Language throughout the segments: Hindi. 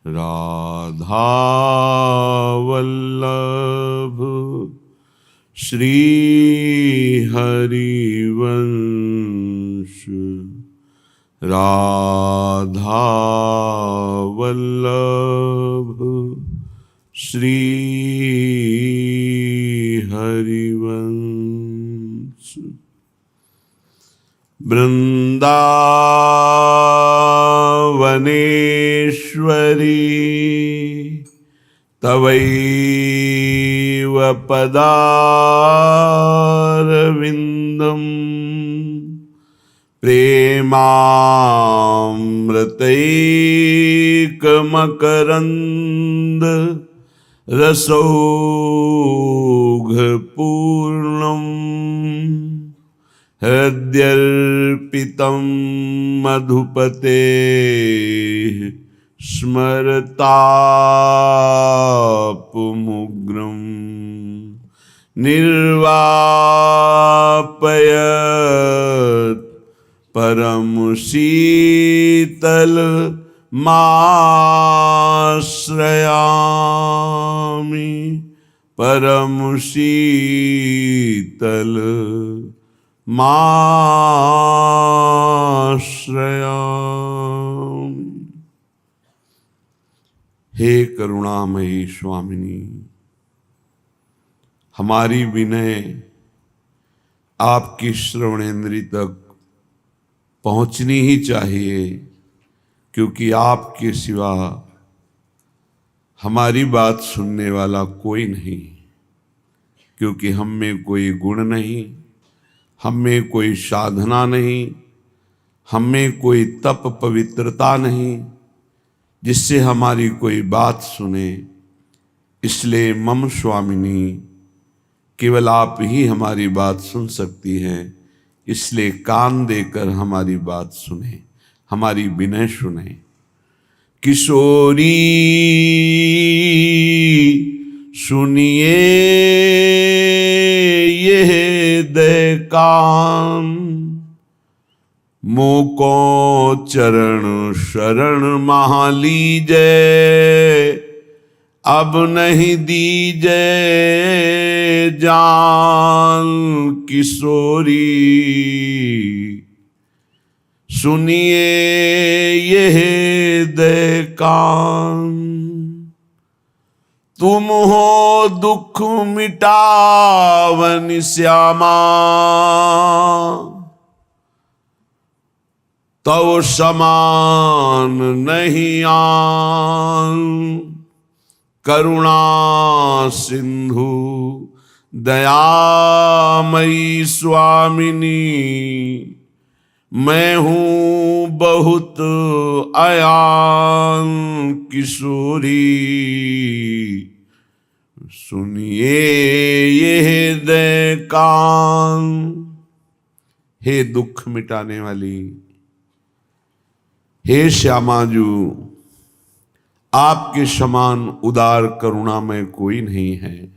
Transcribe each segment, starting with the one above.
राधा वल्लभ श्री हरिवंश। राधा वल्लभ श्री हरिवंश। वृंदावनेश्वरी तवैव पदारविन्दम् प्रेमामृतैकमकरन्द रसौघपूर्णम् हृद्यर्पितं मधुपते स्मरतापमुग्रम् निर्वापयत् परम शीतल माश्रयामि परम शीतल माश्रयामि। हे करुणामयी स्वामिनी, हमारी विनय आपकी श्रवणेंद्री तक पहुंचनी ही चाहिए, क्योंकि आपके सिवा हमारी बात सुनने वाला कोई नहीं। क्योंकि हम में कोई गुण नहीं, हम में कोई साधना नहीं, हम में कोई तप पवित्रता नहीं जिससे हमारी कोई बात सुने। इसलिए मम स्वामिनी, केवल आप ही हमारी बात सुन सकती हैं। इसलिए कान देकर हमारी बात सुने, हमारी विनय सुने। किशोरी सुनिए ये दय कान, मोको चरण शरण महा लीजय, अब नहीं दीजय जान। किशोरी सुनिए यह दय कान, तुम हो दुख मिटावन श्यामा, तव समान नहीं आन। करुणा सिंधु दयामयी स्वामिनी, मैं हूँ बहुत अयान। किशोरी सुनिए ये दय कान। हे दुख मिटाने वाली, हे श्यामाजू, आपके समान उदार करुणा में कोई नहीं है।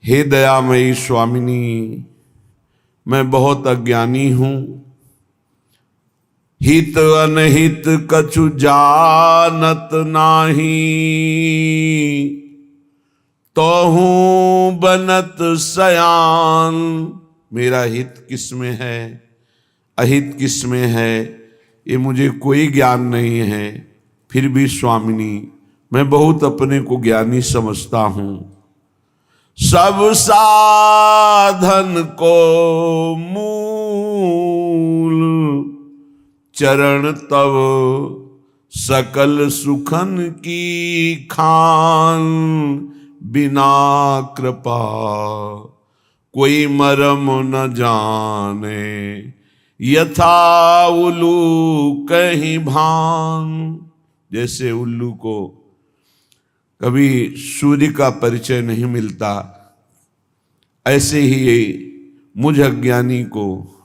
हे दयामयी स्वामिनी, मैं बहुत अज्ञानी हूं। हित अनहित कछु जानत नाही, तो हूं बनत सयान। मेरा हित किसमें है, अहित किसमें है, ये मुझे कोई ज्ञान नहीं है। फिर भी स्वामिनी, मैं बहुत अपने को ज्ञानी समझता हूं। सब साधन को मूल, चरण तव सकल सुखन की खान। बिना कृपा कोई मरम न जाने, यथा उल्लू कहीं भान। जैसे उल्लू को कभी सूर्य का परिचय नहीं मिलता, ऐसे ही मुझ अज्ञानी को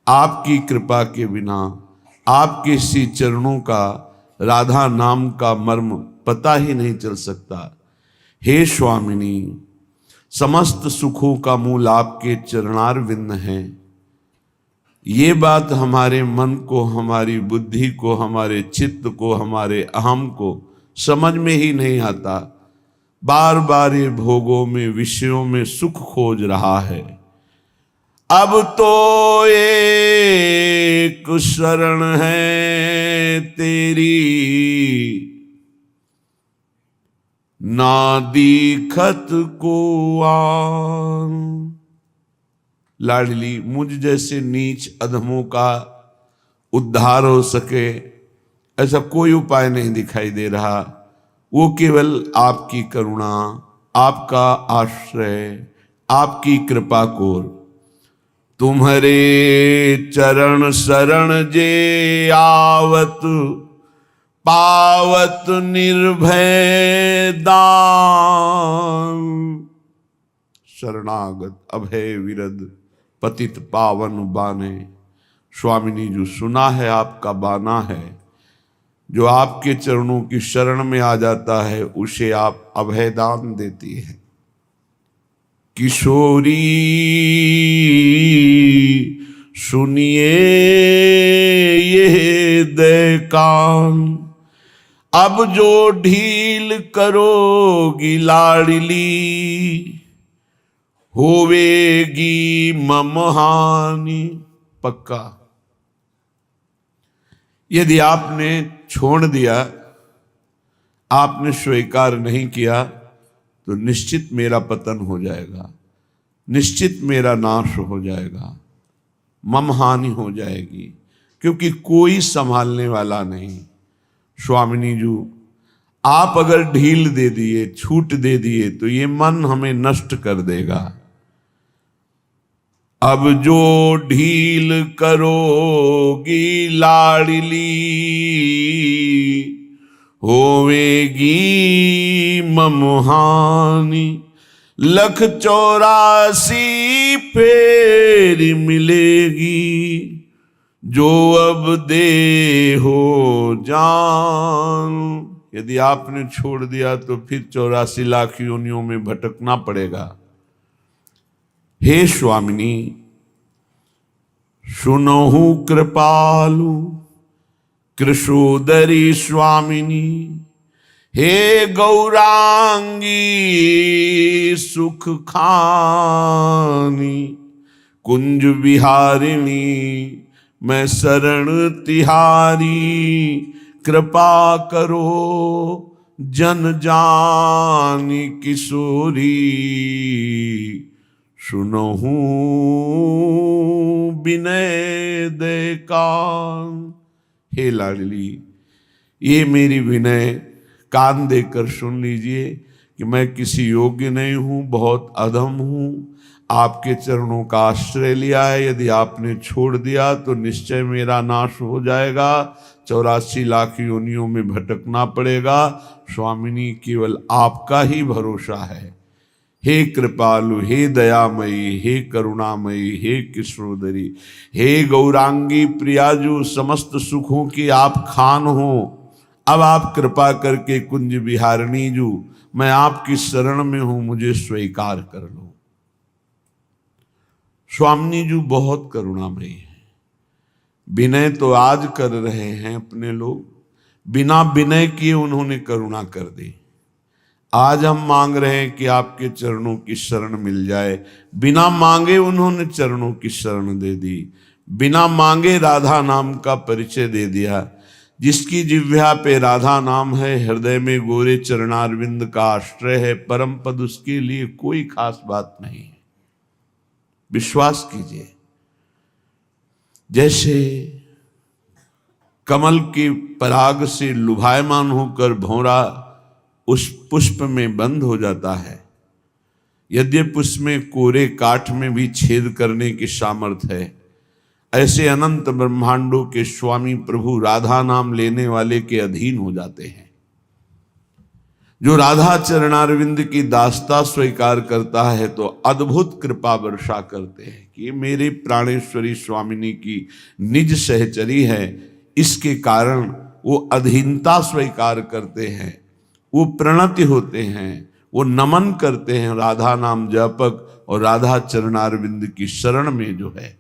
आपकी कृपा के बिना, आपके श्री चरणों का, राधा नाम का मर्म पता ही नहीं चल सकता। हे स्वामिनी, समस्त सुखों का मूल आपके चरणारविंद हैं। ये बात हमारे मन को, हमारी बुद्धि को, हमारे चित्त को, हमारे अहम को समझ में ही नहीं आता। बार बार ये भोगों में, विषयों में सुख खोज रहा है। अब तो एक शरण है तेरी, ना दीखत को आन। लाडली, मुझ जैसे नीच अधमों का उद्धार हो सके ऐसा कोई उपाय नहीं दिखाई दे रहा। वो केवल आपकी करुणा, आपका आश्रय, आपकी कृपा को। तुम्हारे चरण शरण जे आवत, पावत निर्भय दान। शरणागत अभय विरद पतित पावन बाने। स्वामिनी जो सुना है आपका बाना है, जो आपके चरणों की शरण में आ जाता है उसे आप अभय दान देती है। किशोरी सुनिए ये दैकान, अब जो ढील करोगी लाडली, होवेगी मम हानि पक्का। यदि आपने छोड़ दिया, आपने स्वीकार नहीं किया, तो निश्चित मेरा पतन हो जाएगा, निश्चित मेरा नाश हो जाएगा, मम हानि हो जाएगी, क्योंकि कोई संभालने वाला नहीं। स्वामिनी जी, आप अगर ढील दे दिए, छूट दे दिए, तो ये मन हमें नष्ट कर देगा। अब जो ढील करोगी लाडली, होवेगी मम हानि। 184 फेर मिलेगी, जो अब दे हो जान। यदि आपने छोड़ दिया तो फिर 84 लाख योनियों में भटकना पड़ेगा। हे स्वामिनी, सुनहु कृपालु कृशोदरी स्वामिनी। हे गौरांगी सुख खानी, कुंज विहारिणी मैं शरण तिहारी। कृपा करो जन जानी किशोरी, सुनहु विनय देकान। हे लाडली, ये मेरी विनय कान देकर सुन लीजिए कि मैं किसी योग्य नहीं हूँ, बहुत अधम हूँ। आपके चरणों का आश्रय लिया है, यदि आपने छोड़ दिया तो निश्चय मेरा नाश हो जाएगा, 84 लाख योनियों में भटकना पड़ेगा। स्वामिनी, केवल आपका ही भरोसा है। हे कृपालु, हे दयामयी, हे करुणामयी, हे किशोदरी, हे गौरांगी प्रियाजू, समस्त सुखों की आप खान हो। अब आप कृपा करके कुंज विहारिणी जू, मैं आपकी शरण में हूं, मुझे स्वीकार कर लो। स्वामिनी जी बहुत करुणामयी है। विनय तो आज कर रहे हैं अपने लोग, बिना विनय किए उन्होंने करुणा कर दी। आज हम मांग रहे हैं कि आपके चरणों की शरण मिल जाए। बिना मांगे उन्होंने चरणों की शरण दे दी, बिना मांगे राधा नाम का परिचय दे दिया। जिसकी जिह्वा पे राधा नाम है, हृदय में गोरे चरणारविंद का आश्रय है, परम पद उसके लिए कोई खास बात नहीं है। विश्वास कीजिए, जैसे कमल के पराग से लुभायमान होकर भौरा उस पुष्प में बंद हो जाता है, यद्यपि उसमें कोरे काठ में भी छेद करने की सामर्थ्य है, ऐसे अनंत ब्रह्मांडों के स्वामी प्रभु राधा नाम लेने वाले के अधीन हो जाते हैं। जो राधा चरणारविंद की दास्ता स्वीकार करता है तो अद्भुत कृपा वर्षा करते हैं कि मेरे प्राणेश्वरी स्वामिनी की निज सहचरी है। इसके कारण वो अधीनता स्वीकार करते हैं, वो प्रणति होते हैं, वो नमन करते हैं राधा नाम जपक और राधा चरणारविंद की शरण में जो है।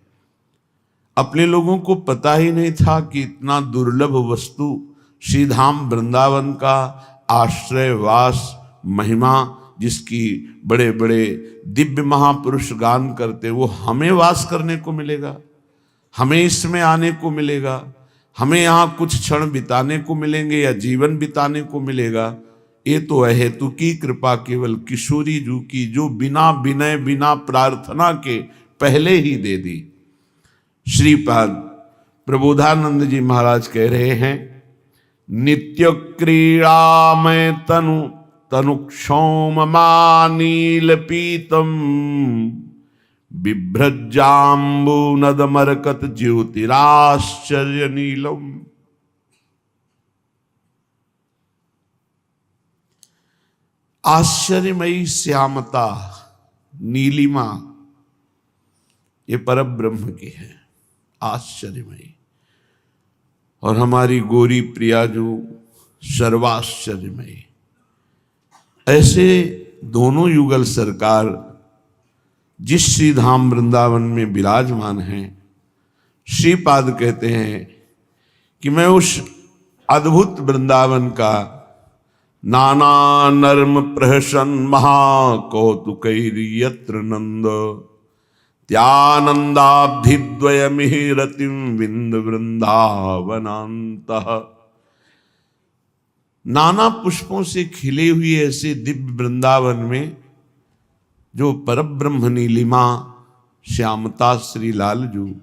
अपने लोगों को पता ही नहीं था कि इतना दुर्लभ वस्तु श्री धाम वृंदावन का आश्रय वास महिमा, जिसकी बड़े बड़े दिव्य महापुरुष गान करते, वो हमें वास करने को मिलेगा, हमें इसमें आने को मिलेगा, हमें यहाँ कुछ क्षण बिताने को मिलेंगे या जीवन बिताने को मिलेगा। ये तो अहेतु की कृपा केवल किशोरी जू की, जो बिना विनय बिना प्रार्थना के पहले ही दे दी। श्रीपाद प्रबोधानंद जी महाराज कह रहे हैं, नित्य क्रीड़ामय तनु तनुक्षोम नील पीतम बिभ्रजाम्बू नद मरकत ज्योतिराश्चर्य नीलम। आश्चर्यमयी श्यामता नीलिमा ये परब्रह्म की है, आश्चर्यमयी। और हमारी गोरी प्रिया जो सर्वाश्चर्यमयी। ऐसे दोनों युगल सरकार जिस श्री धाम वृंदावन में विराजमान हैं, श्रीपाद कहते हैं कि मैं उस अद्भुत वृंदावन का नाना नर्म प्रहसन महाकौतुकैर्यत्र नंद त्यानंदाब्धिद्वयमिहिरतिं विंद वृंदावनान्तः। नाना पुष्पों से खिले हुए ऐसे दिव्य वृंदावन में जो परब्रह्म नीलिमा श्यामता श्री लालजू,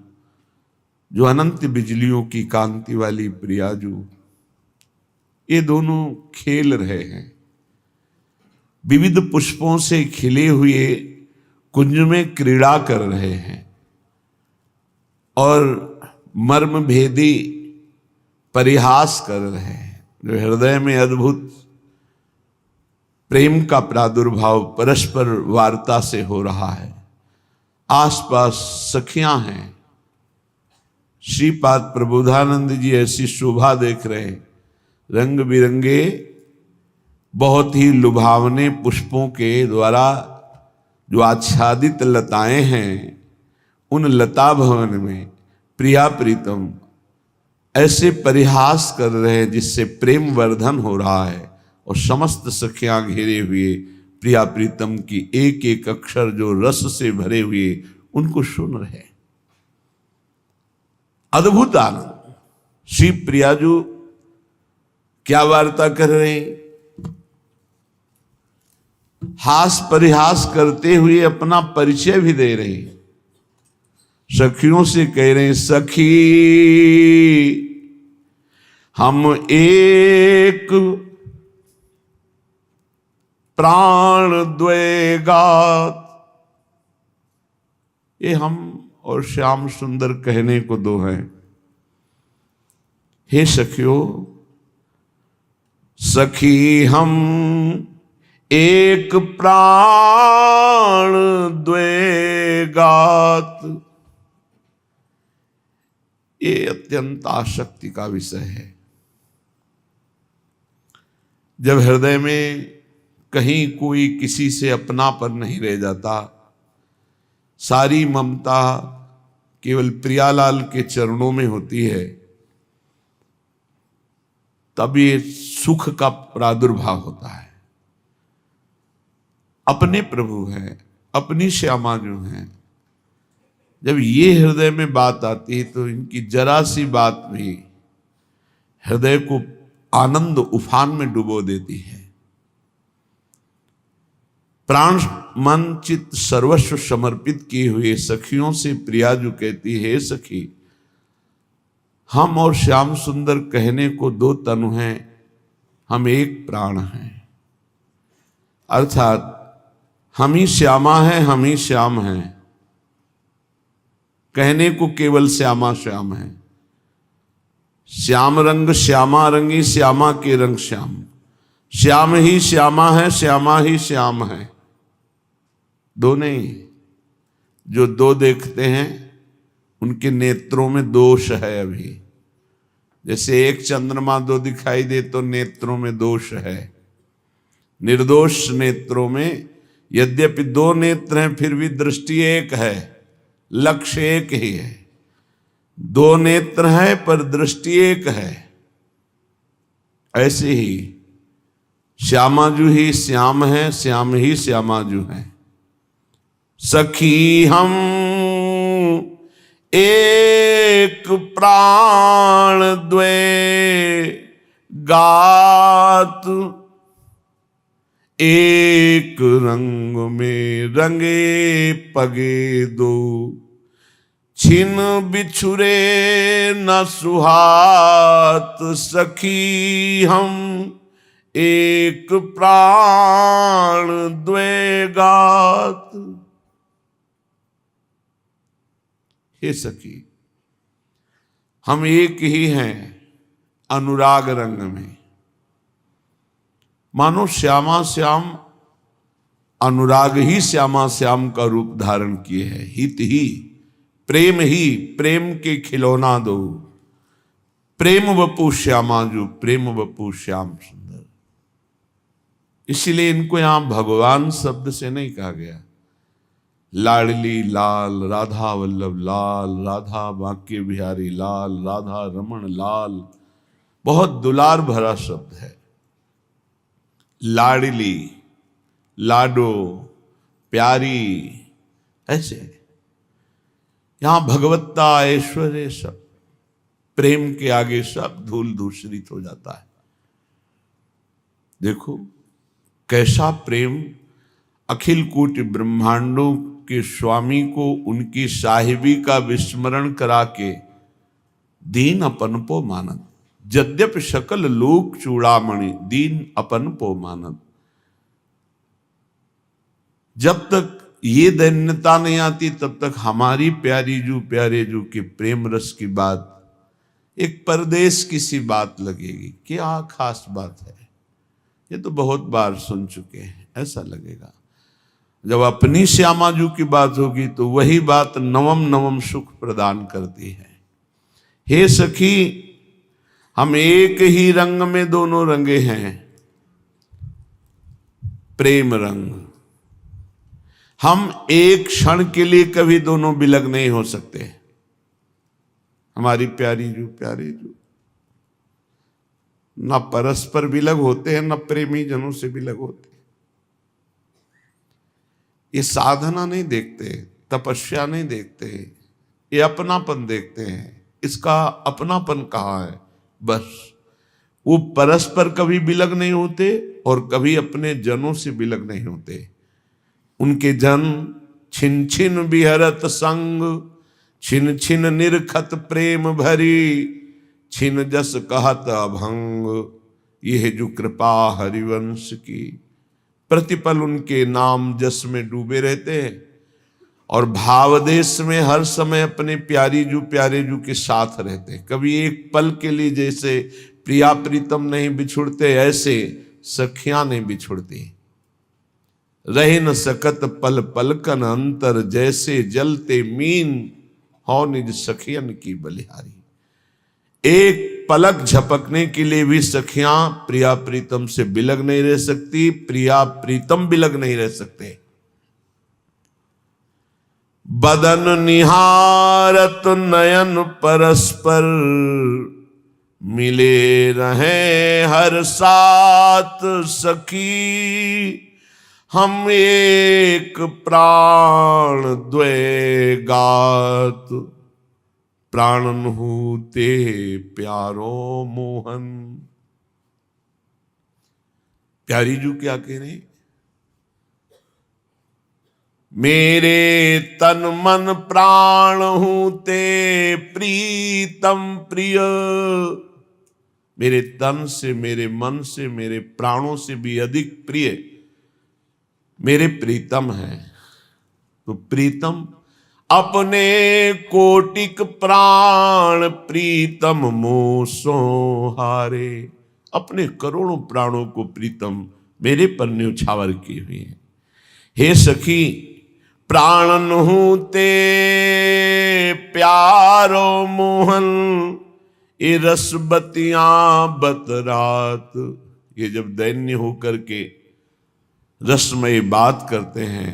जो अनंत बिजलियों की कांति वाली प्रियाजू, ये दोनों खेल रहे हैं। विविध पुष्पों से खिले हुए कुंज में क्रीड़ा कर रहे हैं और मर्म भेदी परिहास कर रहे हैं। जो हृदय में अद्भुत प्रेम का प्रादुर्भाव परस्पर वार्ता से हो रहा है। आसपास सखियां हैं। श्रीपाद प्रबोधानंद जी ऐसी शोभा देख रहे हैं, रंग बिरंगे बहुत ही लुभावने पुष्पों के द्वारा जो आच्छादित लताएं हैं, उन लता भवन में प्रिया प्रीतम ऐसे परिहास कर रहे हैं जिससे प्रेम वर्धन हो रहा है। और समस्त सखियां घेरे हुए प्रिया प्रीतम की एक एक अक्षर जो रस से भरे हुए उनको सुन रहे। अद्भुत आनंद। श्री प्रियाजू क्या वार्ता कर रहे हैं? हास परिहास करते हुए अपना परिचय भी दे रहे हैं। सखियों से कह रहे हैं, सखी हम एक प्राण द्वैगात। ये हम और श्याम सुंदर कहने को दो हैं। हे सखियों, सखी हम एक प्राण द्वैगात। ये अत्यंत आसक्ति का विषय है। जब हृदय में कहीं कोई किसी से अपनापन नहीं रह जाता, सारी ममता केवल प्रियालाल के चरणों में होती है, तब ये सुख का प्रादुर्भाव होता है। अपने प्रभु हैं, अपनी श्यामा जो हैं, जब ये हृदय में बात आती है तो इनकी जरा सी बात भी हृदय को आनंद उफान में डुबो देती है। प्राण मन चित्त सर्वस्व समर्पित किए हुए सखियों से प्रियाजू कहती है, सखी हम और श्याम सुंदर कहने को दो तनु हैं, हम एक प्राण हैं। अर्थात हम ही श्यामा हैं, हम ही श्याम हैं। कहने को केवल श्यामा श्याम है। श्याम रंग श्यामा रंगी, श्यामा के रंग श्याम। श्याम ही श्यामा है, श्यामा ही श्याम है। दो नहीं। जो दो देखते हैं उनके नेत्रों में दोष है। अभी जैसे एक चंद्रमा दो दिखाई दे तो नेत्रों में दोष है। निर्दोष नेत्रों में यद्यपि दो नेत्र हैं फिर भी दृष्टि एक है, लक्ष्य एक ही है। दो नेत्र है पर दृष्टि एक है। ऐसे ही श्यामाजू ही श्याम है, श्याम ही श्यामाजू है। सखी हम एक प्राण द्वे गात, एक रंग में रंगे पगे दो, छिन बिछुरे न सुहात। सखी हम एक प्राण द्वे गात। हे सखी, हम एक ही हैं अनुराग रंग में। मानो श्यामा श्याम अनुराग ही श्यामा श्याम का रूप धारण किए है। हित ही प्रेम के खिलौना दो, प्रेम वपु श्यामाजू, प्रेम वपु श्याम सुंदर। इसीलिए इनको यहां भगवान शब्द से नहीं कहा गया। लाडली लाल, राधा वल्लभ लाल, राधा बांके बिहारी लाल, राधा रमण लाल, बहुत दुलार भरा शब्द है। लाडली, लाडो, प्यारी, ऐसे यहां भगवत्ता ऐश्वर्य सब, प्रेम के आगे सब धूल धूसरित हो जाता है। देखो कैसा प्रेम अखिल कोटि ब्रह्मांडों के स्वामी को उनकी साहिबी का विस्मरण करा के दीन अपन पो मानत। यद्यपि सकल लोक चूड़ामणि, दीन अपन पो मानत। जब तक ये दैन्यता नहीं आती तब तक हमारी प्यारी जू प्यारे जू के प्रेम रस की बात एक परदेश की सी बात लगेगी। क्या खास बात है, ये तो बहुत बार सुन चुके हैं, ऐसा लगेगा। जब अपनी श्यामाजू की बात होगी तो वही बात नवम नवम सुख प्रदान करती है। हे सखी, हम एक ही रंग में दोनों रंगे हैं, प्रेम रंग। हम एक क्षण के लिए कभी दोनों बिलग नहीं हो सकते। हमारी प्यारी जू प्यारे जू न परस्पर बिलग होते हैं, न प्रेमी जनों से बिलग होते। ये साधना नहीं देखते, तपस्या नहीं देखते, ये अपनापन देखते हैं। इसका अपनापन कहाँ है? बस वो परस्पर कभी बिलग नहीं होते और कभी अपने जनों से बिलग नहीं होते। उनके जन छिन छिन बिहरत संग, छिन छिन निरखत प्रेम भरी, छिन जस कहत अभंग। यह जो कृपा हरिवंश की, प्रतिपल उनके नाम जस में डूबे रहते हैं और भावदेश में हर समय अपने प्यारी जू प्यारे जू के साथ रहते हैं। कभी एक पल के लिए जैसे प्रिया प्रीतम नहीं बिछुड़ते, ऐसे सखियां नहीं बिछुड़ती। रह न सकत पल पलकन अंतर, जैसे जलते मीन हो निज सखियन की बलिहारी। एक पलक झपकने के लिए भी सखियां प्रिया प्रीतम से बिलग नहीं रह सकती, प्रिया प्रीतम बिलग नहीं रह सकते। बदन निहारत नयन परस्पर, मिले रहे हर साथ सखी। हम एक प्राण द्वे गात, प्राणन हूते प्यारो मोहन। प्यारी जू क्या कह रहे? मेरे तन मन प्राण हूते प्रीतम प्रिय। मेरे तन से, मेरे मन से, मेरे प्राणों से भी अधिक प्रिय मेरे प्रीतम है। तो प्रीतम अपने कोटिक प्राण प्रीतम मोसो हारे। अपने करोड़ों प्राणों को प्रीतम मेरे पर न्यौछावर किए हुए हैं। हे सखी, प्राणन हूते प्यारो मोहन, ये रसबतियां बतरात। ये जब दैन्य होकर के रसमय बात करते हैं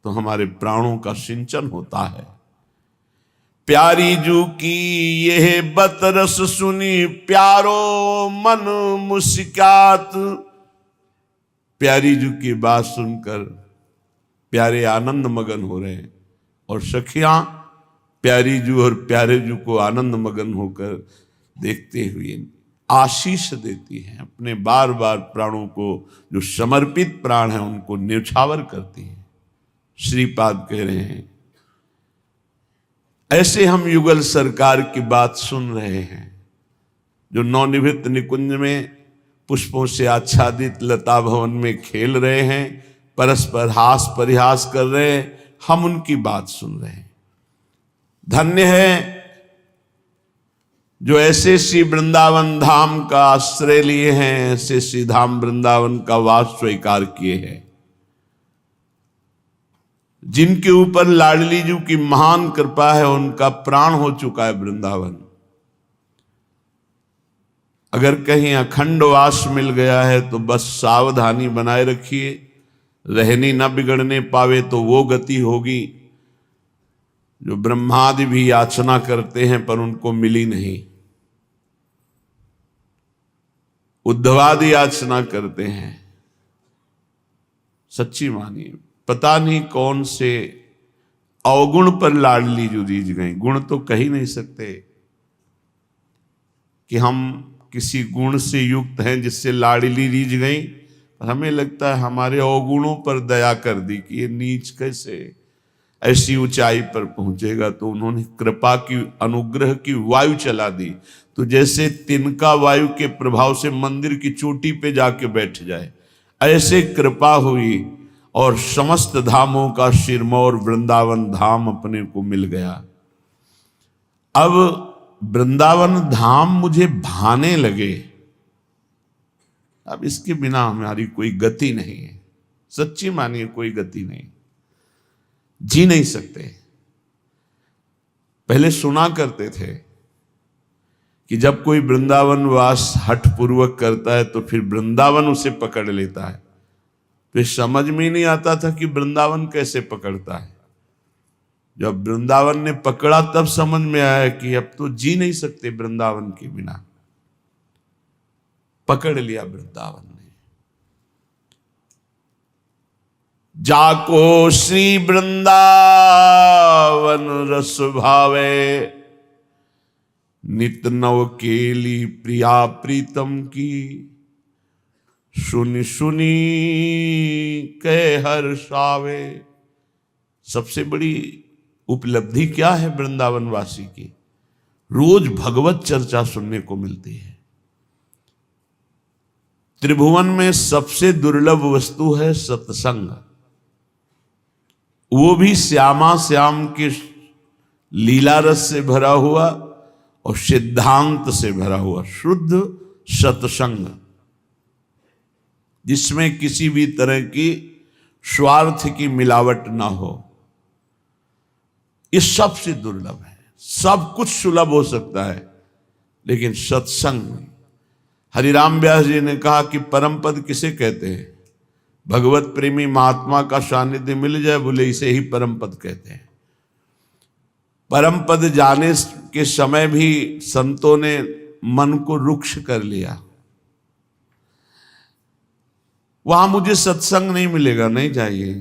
तो हमारे प्राणों का सिंचन होता है। प्यारी जू की यह बतरस सुनी प्यारो मन मुस्कात। प्यारी जू की बात सुनकर प्यारे आनंद मगन हो रहे हैं और सखियां प्यारी जू और प्यारे जू को आनंद मगन होकर देखते हुए आशीष देती हैं। अपने बार बार प्राणों को, जो समर्पित प्राण हैं, उनको न्यौछावर करती हैं। श्रीपाद कह रहे हैं, ऐसे हम युगल सरकार की बात सुन रहे हैं, जो नवनिवृत्त निकुंज में पुष्पों से आच्छादित लता भवन में खेल रहे हैं, परस्पर हास परिहास कर रहे हैं, हम उनकी बात सुन रहे हैं। धन्य है जो ऐसे श्री वृंदावन धाम का आश्रय लिए हैं, ऐसे श्री धाम वृंदावन का वास स्वीकार किए हैं, जिनके ऊपर लाडली जी की महान कृपा है, उनका प्राण हो चुका है वृंदावन। अगर कहीं अखंड वास मिल गया है तो बस सावधानी बनाए रखिए, रहनी न बिगड़ने पावे तो वो गति होगी जो ब्रह्मादि भी याचना करते हैं पर उनको मिली नहीं। उद्धवादि याचना करते हैं, सच्ची मानिए। पता नहीं कौन से अवगुण पर लाडली जो रीझ गई। गुण तो कह ही नहीं सकते कि हम किसी गुण से युक्त हैं जिससे लाडली रीझ गई, पर हमें लगता है हमारे अवगुणों पर दया कर दी कि ये नीच कैसे ऐसी ऊंचाई पर पहुंचेगा। तो उन्होंने कृपा की, अनुग्रह की वायु चला दी। तो जैसे तिनका वायु के प्रभाव से मंदिर की चोटी पे जाके बैठ जाए, ऐसे कृपा हुई और समस्त धामों का सिरमौर वृंदावन धाम अपने को मिल गया। अब वृंदावन धाम मुझे भाने लगे। अब इसके बिना हमारी कोई गति नहीं है, सच्ची मानिए, कोई गति नहीं, जी नहीं सकते। पहले सुना करते थे कि जब कोई वृंदावन वास हठ पूर्वक करता है तो फिर वृंदावन उसे पकड़ लेता है। फिर समझ में ही नहीं आता था कि वृंदावन कैसे पकड़ता है। जब वृंदावन ने पकड़ा तब समझ में आया कि अब तो जी नहीं सकते वृंदावन के बिना। पकड़ लिया वृंदावन ने। जाको श्री वृंदावन रस भावे, नित नव केली प्रिया प्रीतम की, सुनी सुनी कह हर्षावे। सबसे बड़ी उपलब्धि क्या है वृंदावन वासी की? रोज भगवत चर्चा सुनने को मिलती है। त्रिभुवन में सबसे दुर्लभ वस्तु है सत्संग, वो भी श्यामा श्याम के लीला रस से भरा हुआ और सिद्धांत से भरा हुआ शुद्ध सत्संग, जिसमें किसी भी तरह की स्वार्थ की मिलावट ना हो। ये सबसे दुर्लभ है। सब कुछ सुलभ हो सकता है लेकिन सत्संग नहीं। हरिराम व्यास जी ने कहा कि परम पद किसे कहते हैं? भगवत प्रेमी महात्मा का सानिध्य मिल जाए, बोले इसे ही परम पद कहते हैं। परम पद जाने के समय भी संतों ने मन को रुक्ष कर लिया। वहां मुझे सत्संग नहीं मिलेगा, नहीं चाहिए।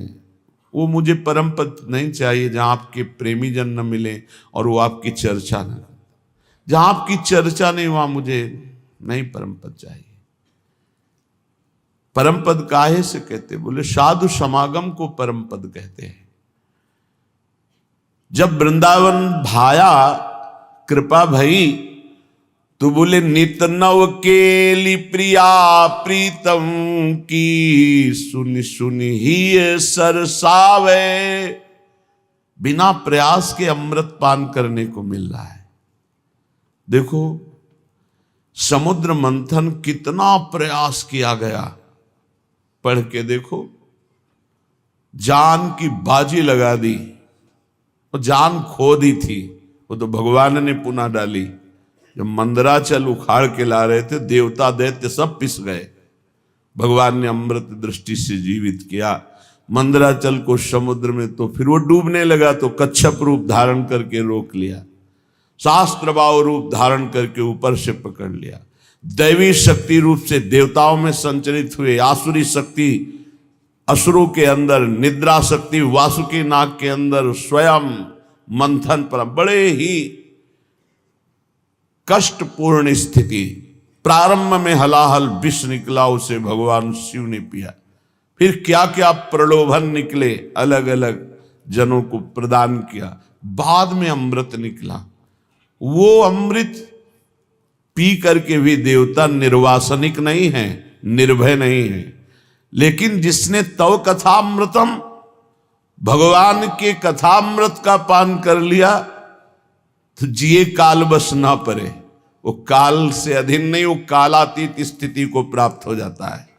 वो मुझे परम पद नहीं चाहिए जहां आपके प्रेमी जन न मिले और वो आपकी चर्चा न, जहां आपकी चर्चा नहीं वहां मुझे नहीं परम पद चाहिए। परम पद काहे से कहते? बोले साधु समागम को परम पद कहते हैं। जब वृंदावन भाया, कृपा भई, तो बोले नित नव केली प्रिया प्रीतम की, सुनि सुनि ही सरसावे। बिना प्रयास के अमृत पान करने को मिल रहा है। देखो समुद्र मंथन कितना प्रयास किया गया, पढ़ के देखो। जान की बाजी लगा दी और जान खो दी थी, वो तो भगवान ने पुनः डाली। जब मंदराचल उखाड़ के ला रहे थे, देवता दैत्य सब पिस गए। भगवान ने अमृत दृष्टि से जीवित किया मंदराचल को समुद्र में, तो फिर वो डूबने लगा तो कच्छप रूप धारण करके रोक लिया। शास्त्र भाव रूप धारण करके ऊपर से पकड़ लिया। दैवी शक्ति रूप से देवताओं में संचरित हुए, आसुरी शक्ति असुरों के अंदर, निद्रा शक्ति वासुकी नाग के अंदर, स्वयं मंथन पर। बड़े ही कष्टपूर्ण स्थिति। प्रारंभ में हलाहल विष निकला, उसे भगवान शिव ने पिया। फिर क्या क्या प्रलोभन निकले, अलग अलग जनों को प्रदान किया। बाद में अमृत निकला। वो अमृत पी करके भी देवता निर्वासनिक नहीं है, निर्भय नहीं है। लेकिन जिसने तव कथामृतम, भगवान के कथामृत का पान कर लिया, तो जिए काल बस ना परे। वो काल से अधीन नहीं, वो कालातीत स्थिति को प्राप्त हो जाता है।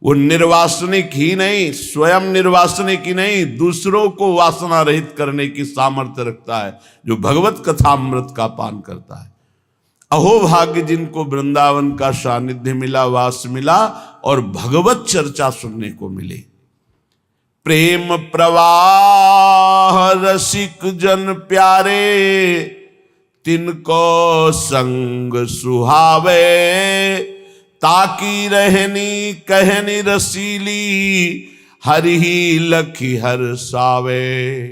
वो निर्वासनिक ही नहीं, स्वयं निर्वासनिक ही नहीं, दूसरों को वासना रहित करने की सामर्थ्य रखता है जो भगवत कथामृत का पान करता है। अहो भाग्य जिनको वृंदावन का सानिध्य मिला, वास मिला और भगवत चर्चा सुनने को मिली। प्रेम प्रवाह रसिक जन प्यारे, तिनको संग सुहावे, ताकि रहनी कहनी रसीली, हरि ही लखी हर सावे।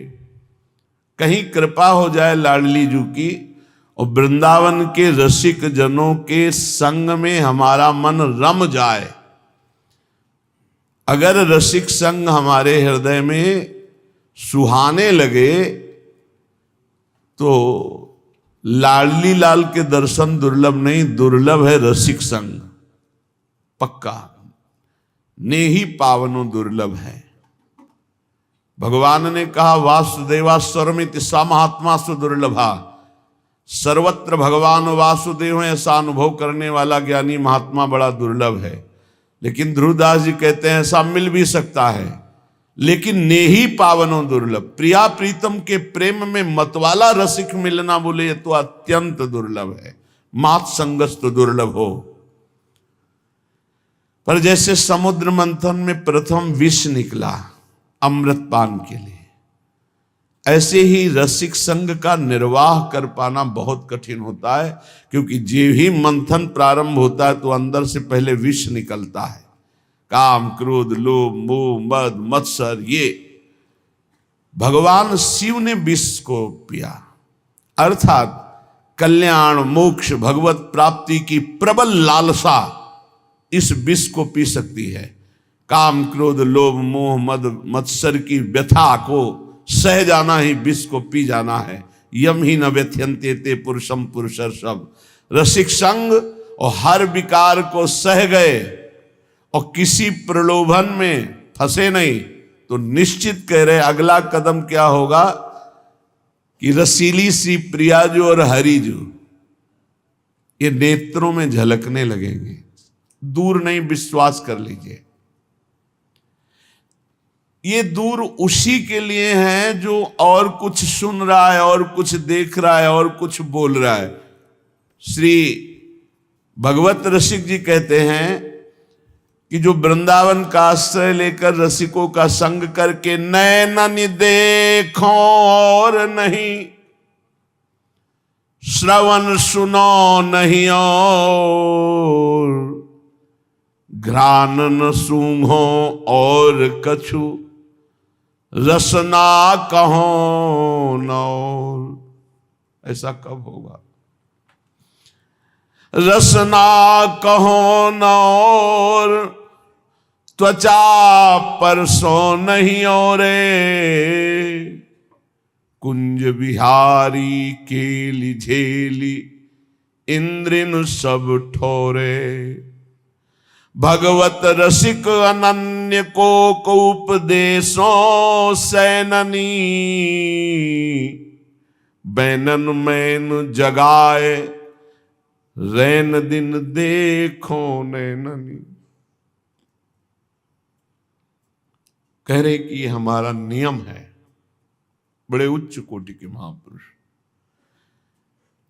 कहीं कृपा हो जाए लाडली जू की और वृंदावन के रसिक जनों के संग में हमारा मन रम जाए। अगर रसिक संग हमारे हृदय में सुहाने लगे तो लाडली लाल के दर्शन दुर्लभ नहीं, दुर्लभ है रसिक संग। पक्का ने ही पावनो दुर्लभ है। भगवान ने कहा वासुदेवा सर्वमिति सा महात्मा सु दुर्लभा। सर्वत्र भगवान वासुदेव ऐसा अनुभव करने वाला ज्ञानी महात्मा बड़ा दुर्लभ है। लेकिन ध्रुवदास जी कहते हैं ऐसा मिल भी सकता है, लेकिन ने ही पावनो दुर्लभ। प्रिया प्रीतम के प्रेम में मतवाला रसिक मिलना बोले तो अत्यंत दुर्लभ है। मात संगस तो दुर्लभ हो। पर जैसे समुद्र मंथन में प्रथम विष निकला अमृत पान के लिए, ऐसे ही रसिक संग का निर्वाह कर पाना बहुत कठिन होता है। क्योंकि जो ही मंथन प्रारंभ होता है तो अंदर से पहले विष निकलता है। काम, क्रोध, लोभ, मोह, मद, मत्सर, ये भगवान शिव ने विष को पिया। अर्थात कल्याण, मोक्ष, भगवत प्राप्ति की प्रबल लालसा इस विष को पी सकती है। काम, क्रोध, लोभ, मोह, मद, मत्सर की व्यथा को सह जाना ही विष को पी जाना है। यम ही न व्यथयन्ते ते पुरुषम पुरुषर सब। रसिक संग और हर विकार को सह गए और किसी प्रलोभन में फंसे नहीं, तो निश्चित कह रहे अगला कदम क्या होगा कि रसीली सी प्रियाजू और हरिजू ये नेत्रों में झलकने लगेंगे। दूर नहीं, विश्वास कर लीजिए। ये दूर उसी के लिए है जो और कुछ सुन रहा है, और कुछ देख रहा है, और कुछ बोल रहा है। श्री भगवत रसिक जी कहते हैं कि जो वृंदावन का आश्रय लेकर रसिकों का संग करके नैनन देखो और नहीं, श्रवण सुनो नहीं और, घ्राण न सूंघो और कछु, रसना कहो न और। ऐसा कब होगा? रसना कहो न और, त्वचा परसो नहीं और, कुंज बिहारी केली झेली, इंद्रिन सब ठोरे। भगवत रसिक अनन्य को उपदेशों सैननी, बैनन मैन जगाए रैन दिन देखो नैननी। कह रहे कि ये हमारा नियम है। बड़े उच्च कोटि के महापुरुष।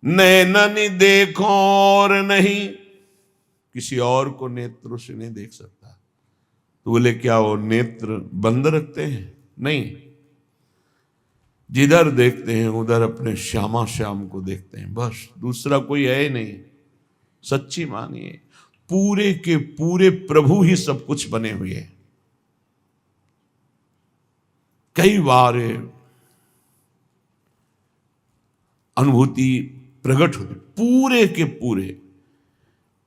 नैननी देखो और नहीं, किसी और को नेत्रों से नहीं देख सकता। तो बोले क्या वो नेत्र बंद रखते हैं? नहीं, जिधर देखते हैं उधर अपने श्यामा श्याम को देखते हैं, बस दूसरा कोई है ही नहीं। सच्ची मानिए, पूरे के पूरे प्रभु ही सब कुछ बने हुए हैं। कई बार अनुभूति प्रकट होती, पूरे के पूरे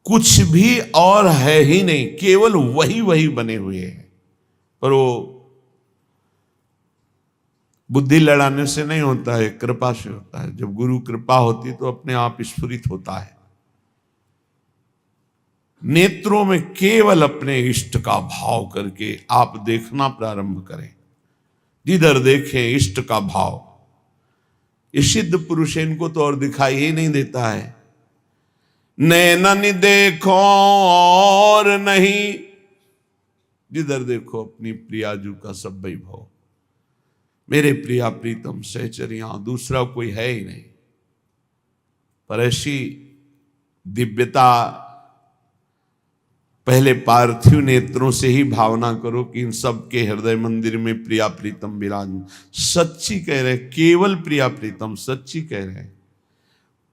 कुछ भी और है ही नहीं, केवल वही वही बने हुए हैं। पर वो बुद्धि लड़ाने से नहीं होता है, कृपा से होता है। जब गुरु कृपा होती तो अपने आप स्फुरित होता है। नेत्रों में केवल अपने इष्ट का भाव करके आप देखना प्रारंभ करें। जिधर देखें इष्ट का भाव। ये सिद्ध पुरुष इनको तो और दिखाई ही नहीं देता है। नैनन देखो और नहीं, जिधर देखो अपनी प्रियाजू का सब वैभव। मेरे प्रिया प्रीतम सहचरिया, दूसरा कोई है ही नहीं। पर ऐसी दिव्यता पहले पार्थिव नेत्रों से ही भावना करो कि इन सब के हृदय मंदिर में प्रिया प्रीतम विराज। सच्ची कह रहे, केवल प्रिया प्रीतम, सच्ची कह रहे,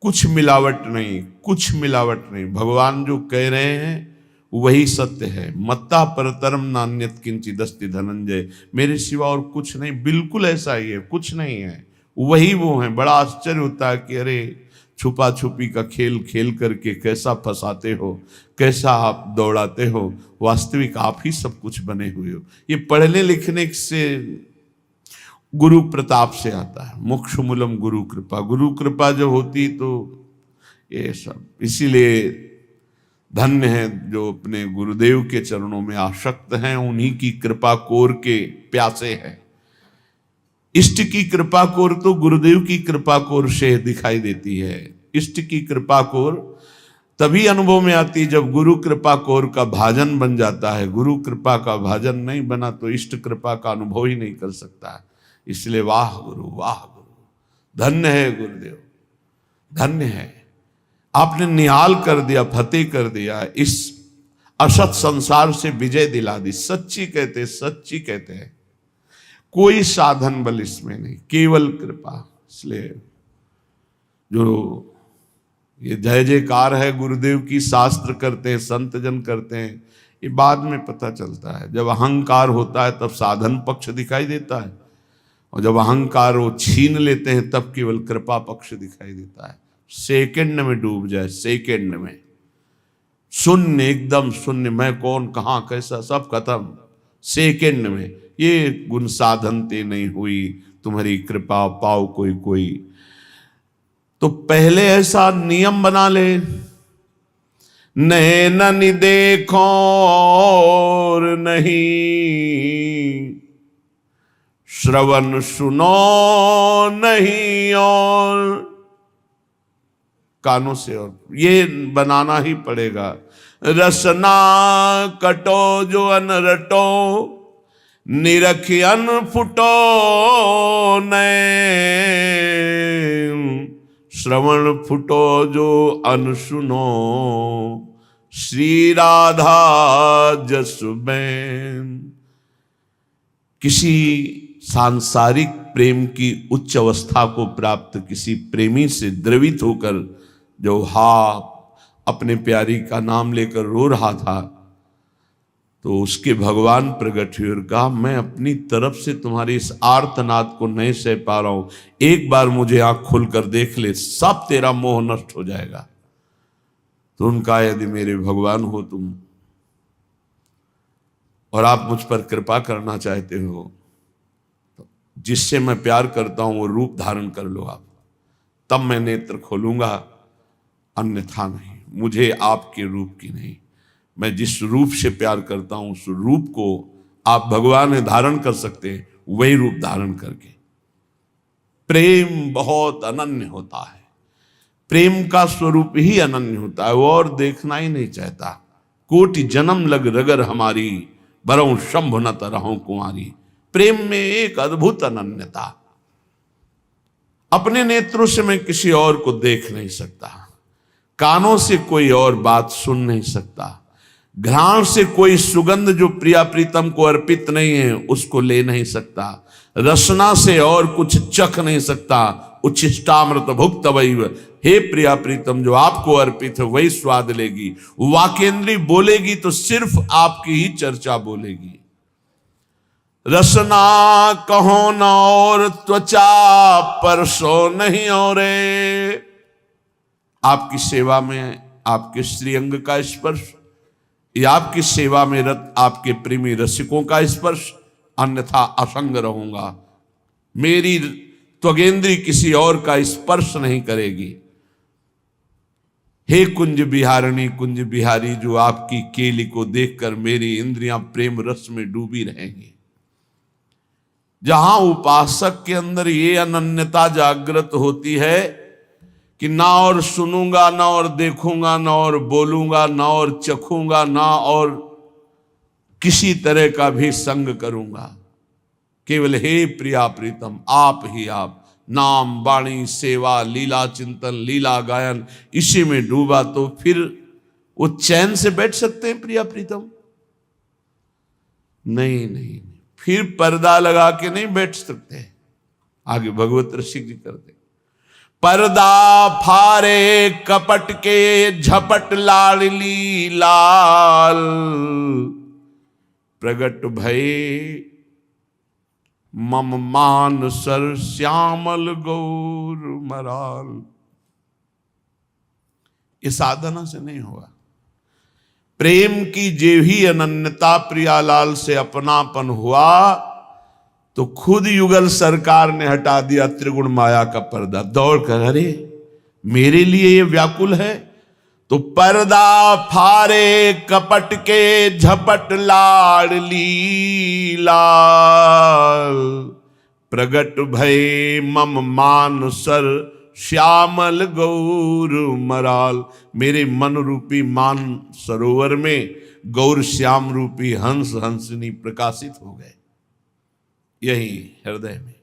कुछ मिलावट नहीं, कुछ मिलावट नहीं। भगवान जो कह रहे हैं वही सत्य है। मत्ता परतरम नान्यत किंचित् अस्ति धनंजय, मेरे सिवा और कुछ नहीं, बिल्कुल ऐसा ही है, कुछ नहीं है, वही वो है। बड़ा आश्चर्य होता है कि अरे छुपा छुपी का खेल खेल करके कैसा फंसाते हो, कैसा आप दौड़ाते हो, वास्तविक आप ही सब कुछ बने हुए हो। ये पढ़ने लिखने से, गुरु प्रताप से आता है। मोक्ष मूलम गुरु कृपा, गुरु कृपा जब होती तो ये सब। इसीलिए धन्य है जो अपने गुरुदेव के चरणों में आसक्त हैं, उन्हीं की कृपा कोर के प्यासे हैं। इष्ट की कृपा कोर तो गुरुदेव की कृपा कोर से दिखाई देती है। इष्ट की कृपा कोर तभी अनुभव में आती जब गुरु कृपा कोर का भाजन बन जाता है। गुरु कृपा का भाजन नहीं बना तो इष्ट कृपा का अनुभव ही नहीं कर सकता। इसलिए वाह गुरु, वाह गुरु, धन्य है गुरुदेव, धन्य है। आपने निहाल कर दिया, फतेह कर दिया, इस असत संसार से विजय दिला दी। सच्ची कहते, सच्ची कहते हैं, कोई साधन बल इसमें नहीं, केवल कृपा। इसलिए जो ये जय जयकार है गुरुदेव की, शास्त्र करते हैं, संत जन करते हैं, ये बाद में पता चलता है। जब अहंकार होता है तब साधन पक्ष दिखाई देता है, और जब अहंकार वो छीन लेते हैं तब केवल कृपा पक्ष दिखाई देता है। सेकंड में डूब जाए, सेकंड में शून्य, एकदम शून्य, मैं कौन, कहां, कैसा, सब खत्म सेकंड में। ये गुण साधन ते नहीं हुई, तुम्हारी कृपा पाओ कोई कोई। तो पहले ऐसा नियम बना ले, नैनन देखो और नहीं, श्रवण सुनो नहीं, और कानों से, और ये बनाना ही पड़ेगा। रसना कटो जो अन रटो, निरखियन फुटो नैन, श्रवण फुटो जो अन सुनो, श्री राधा जसु बैन। किसी सांसारिक प्रेम की उच्च अवस्था को प्राप्त किसी प्रेमी से द्रवित होकर जो अपने प्यारी का नाम लेकर रो रहा था, तो उसके भगवान प्रकट हुए और कहा, मैं अपनी तरफ से तुम्हारी इस आर्तनाद को नहीं सह पा रहा हूं, एक बार मुझे आंख खोलकर देख ले, सब तेरा मोह नष्ट हो जाएगा। तो उनका, यदि मेरे भगवान हो तुम और आप मुझ पर कृपा करना चाहते हो, तो जिससे मैं प्यार करता हूं वो रूप धारण कर लो आप, तब मैं नेत्र खोलूंगा, अन्यथा नहीं। मुझे आपके रूप की नहीं, मैं जिस रूप से प्यार करता हूं उस रूप को आप भगवान धारण कर सकते हैं, वही रूप धारण करके। प्रेम बहुत अनन्य होता है, प्रेम का स्वरूप ही अनन्य होता है, वो और देखना ही नहीं चाहता। कोटि जन्म लग रगर हमारी, बरऊं शंभ न तरहूं कुंवारी। प्रेम में एक अद्भुत अनन्यता। अपने नेत्रों से मैं किसी और को देख नहीं सकता, कानों से कोई और बात सुन नहीं सकता, घ्राण से कोई सुगंध जो प्रिया प्रीतम को अर्पित नहीं है उसको ले नहीं सकता, रसना से और कुछ चख नहीं सकता। उच्छिष्टामृत भुक्त वैव, हे प्रिया प्रीतम जो आपको अर्पित है वही स्वाद लेगी। वाकेंद्री बोलेगी तो सिर्फ आपकी ही चर्चा बोलेगी। रसना कहो न और त्वचा परसो नहीं और, आपकी सेवा में आपके श्रीअंग का स्पर्श या आपकी सेवा में रत आपके प्रेमी रसिकों का स्पर्श, अन्यथा असंग रहूंगा। मेरी त्वगेंद्री किसी और का स्पर्श नहीं करेगी। हे कुंज बिहारिणी कुंज बिहारी, जो आपकी केली को देखकर मेरी इंद्रियां प्रेम रस में डूबी रहेंगी। जहां उपासक के अंदर ये अनन्यता जागृत होती है कि ना और सुनूंगा, ना और देखूंगा, ना और बोलूंगा, ना और चखूंगा, ना और किसी तरह का भी संग करूंगा, केवल हे प्रिया प्रीतम आप ही आप, नाम वाणी सेवा लीला चिंतन लीला गायन इसी में डूबा, तो फिर वो चैन से बैठ सकते हैं प्रिया प्रीतम? नहीं नहीं, फिर पर्दा लगा के नहीं बैठ सकते। आगे भगवत ऋषि जी करते, पर्दा फारे कपट के झपट लाडली लाल, प्रगट भये मम मान सर श्यामल गौर मराल। ये साधना से नहीं होगा। प्रेम की जे ही अनन्यता प्रियालाल से अपनापन हुआ तो खुद युगल सरकार ने हटा दिया त्रिगुण माया का पर्दा। दौड़ कर, अरे मेरे लिए ये व्याकुल है, तो पर्दा फारे कपट के झपट लाडली लाल, प्रगट भय मम मान सर श्यामल गौर मराल। मेरे मन रूपी मान सरोवर में गौर श्याम रूपी हंस हंसनी प्रकाशित हो गए। यही हृदय में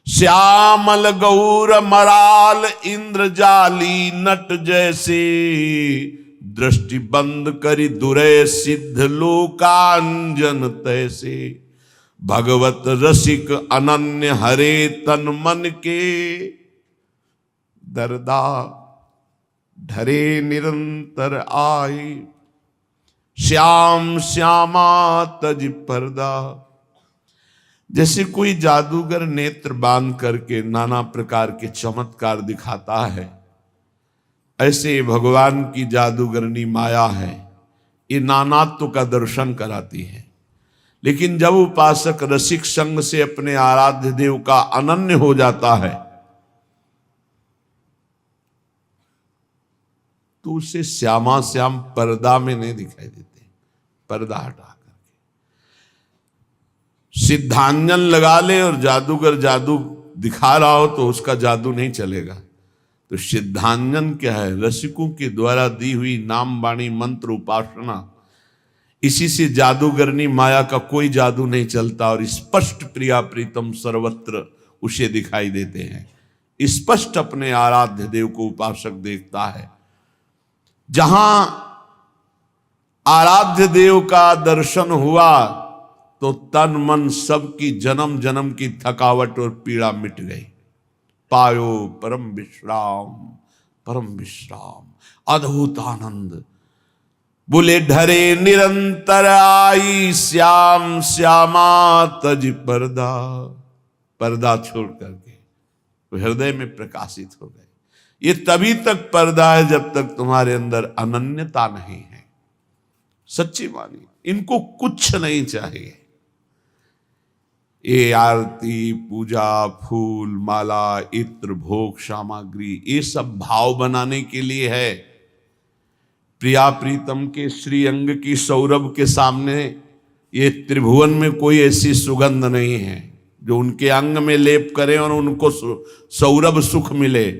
श्यामल गौर मराल, इंद्रजाली नट जैसे, दृष्टि बंद करी दुरै सिद्ध लोकांजन तैसे। भगवत रसिक अनन्य हरे तन मन के, दरदा ढरे निरंतर आए। श्याम श्यामा तज पर्दा। जैसे कोई जादूगर नेत्र बांध करके नाना प्रकार के चमत्कार दिखाता है, ऐसे भगवान की जादूगरनी माया है, ये नानात्व का दर्शन कराती है। लेकिन जब उपासक रसिक संग से अपने आराध्य देव का अनन्य हो जाता है तो उसे श्यामा श्याम पर्दा में नहीं दिखाई देते। पर्दा हटा सिद्धांजन लगा ले और जादूगर जादू दिखा रहा हो तो उसका जादू नहीं चलेगा। तो सिद्धांजन क्या है? रसिकों के द्वारा दी हुई नाम वाणी मंत्र उपासना, इसी से जादूगरनी माया का कोई जादू नहीं चलता और स्पष्ट प्रिया प्रीतम सर्वत्र उसे दिखाई देते हैं। स्पष्ट अपने आराध्य देव को उपासक देखता है। जहां आराध्य देव का दर्शन हुआ तो तन मन सबकी जन्म जन्म की थकावट और पीड़ा मिट गई। पायो परम विश्राम अद्भुत आनंद। बोले ढरे निरंतर आई, श्याम श्यामा तज पर्दा। पर्दा छोड़ करके तो हृदय में प्रकाशित हो गए। ये तभी तक पर्दा है जब तक तुम्हारे अंदर अनन्यता नहीं है। सच्ची मानी, इनको कुछ नहीं चाहिए। ये आरती पूजा फूल माला इत्र भोग सामग्री ये सब भाव बनाने के लिए है। प्रिया प्रीतम के श्री अंग की सौरभ के सामने ये त्रिभुवन में कोई ऐसी सुगंध नहीं है जो उनके अंग में लेप करे और उनको सौरभ सुख मिले।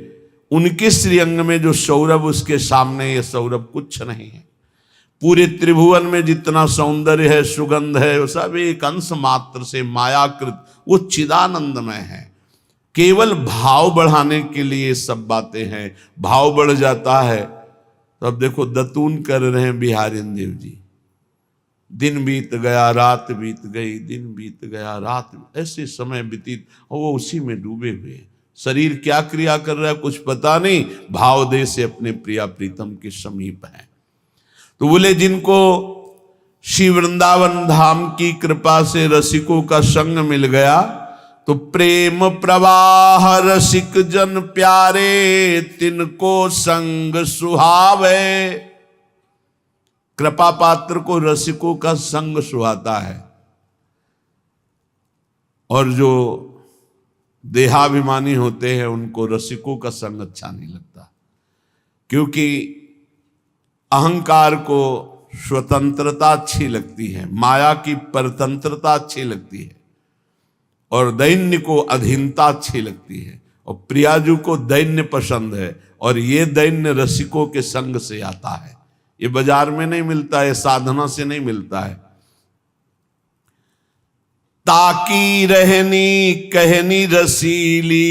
उनके श्री अंग में जो सौरभ, उसके सामने ये सौरभ कुछ नहीं है। पूरे त्रिभुवन में जितना सौंदर्य है सुगंध है वो सब एक अंश मात्र से मायाकृत, वो चिदानंदमय है। केवल भाव बढ़ाने के लिए सब बातें हैं। भाव बढ़ जाता है तो अब देखो दतून कर रहे हैं बिहारिन देव जी। दिन बीत गया रात बीत गई, दिन बीत गया रात, ऐसे समय व्यतीत और वो उसी में डूबे हुए हैं। शरीर क्या क्रिया कर रहा है कुछ पता नहीं, भाव देह से अपने प्रिया प्रीतम के समीप है। तो बोले जिनको श्री वृंदावन धाम की कृपा से रसिकों का संग मिल गया तो प्रेम प्रवाह रसिक जन प्यारे, तिनको संग सुहावे। कृपा पात्र को रसिकों का संग सुहाता है, और जो देहाभिमानी होते हैं उनको रसिकों का संग अच्छा नहीं लगता, क्योंकि अहंकार को स्वतंत्रता अच्छी लगती है, माया की परतंत्रता अच्छी लगती है, और दैन्य को अधीनता अच्छी लगती है, और प्रियाजू को दैन्य पसंद है, और ये दैन्य रसिकों के संग से आता है। ये बाजार में नहीं मिलता है, साधना से नहीं मिलता है। ताकी रहनी कहनी रसीली,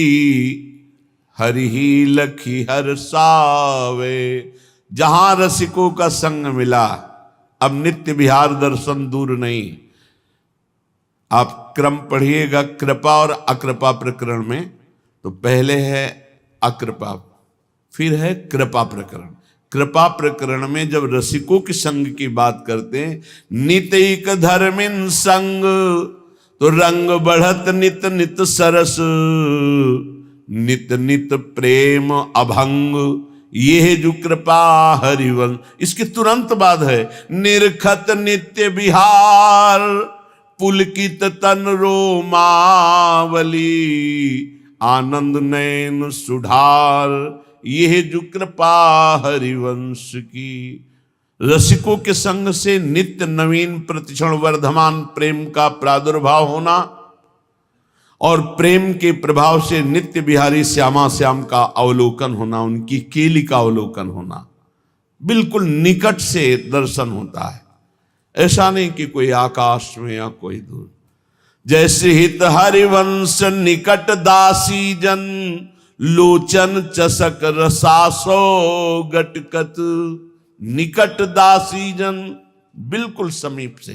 हरि ही लखी हर सावे। जहां रसिकों का संग मिला, अब नित्य विहार दर्शन दूर नहीं। आप क्रम पढ़िएगा कृपा और अकृपा प्रकरण में, तो पहले है अकृपा, फिर है कृपा प्रकरण। कृपा प्रकरण में जब रसिकों के संग की बात करते हैं, नितैक धर्मिन संग, तो रंग बढ़त नित नित सरस, नित नित प्रेम अभंग, ये है जो कृपा हरिवंश। इसके तुरंत बाद है निरखत नित्य विहार, पुलकित तन रोमावली, आनंद नयन सुधार, यह जो कृपा हरिवंश की। रसिकों के संग से नित्य नवीन प्रतिक्षण वर्धमान प्रेम का प्रादुर्भाव होना, और प्रेम के प्रभाव से नित्य बिहारी श्यामा श्याम का अवलोकन होना, उनकी केली का अवलोकन होना, बिल्कुल निकट से दर्शन होता है। ऐसा नहीं कि कोई आकाश में या कोई दूर। जैसे हित हरिवंश निकट दासी जन, लोचन चसक रसासो गटकत, निकट दासी जन बिल्कुल समीप से।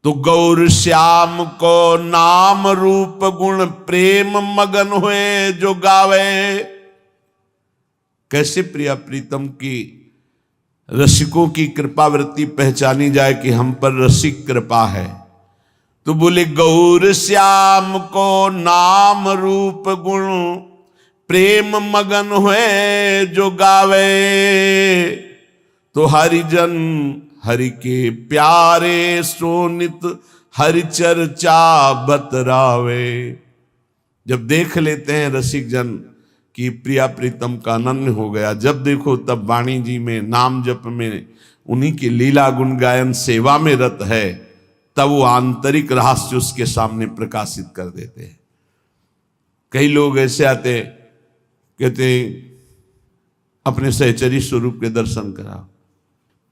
तो गौर श्याम को नाम रूप गुण प्रेम मगन हुए जो गावे। कैसे प्रिया प्रीतम की रसिकों की कृपा वृत्ति पहचानी जाए कि हम पर रसिक कृपा है? तो बोले गौर श्याम को नाम रूप गुण प्रेम मगन हुए जो गावे, तो हरिजन हरि के प्यारे सोनित हरि चर्चा बतरावे। जब देख लेते हैं रसिक जन कि प्रिया प्रीतम का अनन्य हो गया, जब देखो तब वाणी जी में नाम जप में उन्हीं की लीला गुण गायन सेवा में रत है, तब वो आंतरिक रहस्य उसके सामने प्रकाशित कर देते हैं। कई लोग ऐसे आते कहते अपने सहचरी स्वरूप के दर्शन कराओ।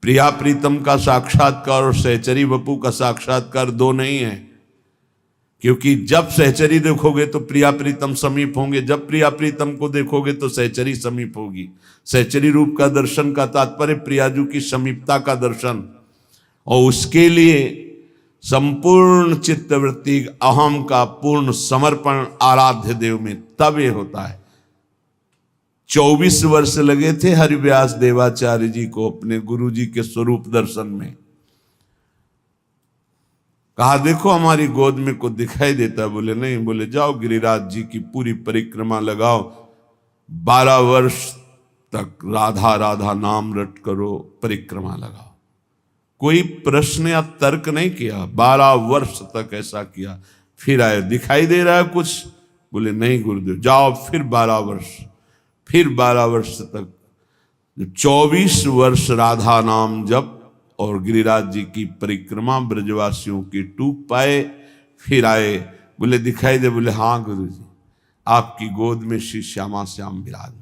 प्रिया प्रीतम का साक्षात्कार और सहचरी वपु का साक्षात्कार दो नहीं है, क्योंकि जब सहचरी देखोगे तो प्रिया प्रीतम समीप होंगे, जब प्रिया प्रीतम को देखोगे तो सहचरी समीप होगी। सहचरी रूप का दर्शन का तात्पर्य प्रियाजू की समीपता का दर्शन, और उसके लिए संपूर्ण चित्तवृत्ति अहम का पूर्ण समर्पण आराध्य देव में तब ये होता है। 24 वर्ष लगे थे हरिव्यास देवाचार्य जी को अपने गुरु जी के स्वरूप दर्शन में। कहा देखो हमारी गोद में कुछ दिखाई देता है? बोले नहीं। बोले जाओ गिरिराज जी की पूरी परिक्रमा लगाओ, 12 वर्ष तक राधा राधा नाम रट करो, परिक्रमा लगाओ। कोई प्रश्न या तर्क नहीं किया, 12 वर्ष तक ऐसा किया। फिर आए, दिखाई दे रहा है कुछ? बोले नहीं गुरुदेव। जाओ फिर 12 वर्ष, फिर 12 वर्ष तक, 24 वर्ष राधा नाम जप और गिरिराज जी की परिक्रमा ब्रजवासियों की टूक पाए। फिर आए, बोले दिखाई दे? बोले हाँ गुरु जी, आपकी गोद में श्री श्यामा श्याम विराजमान।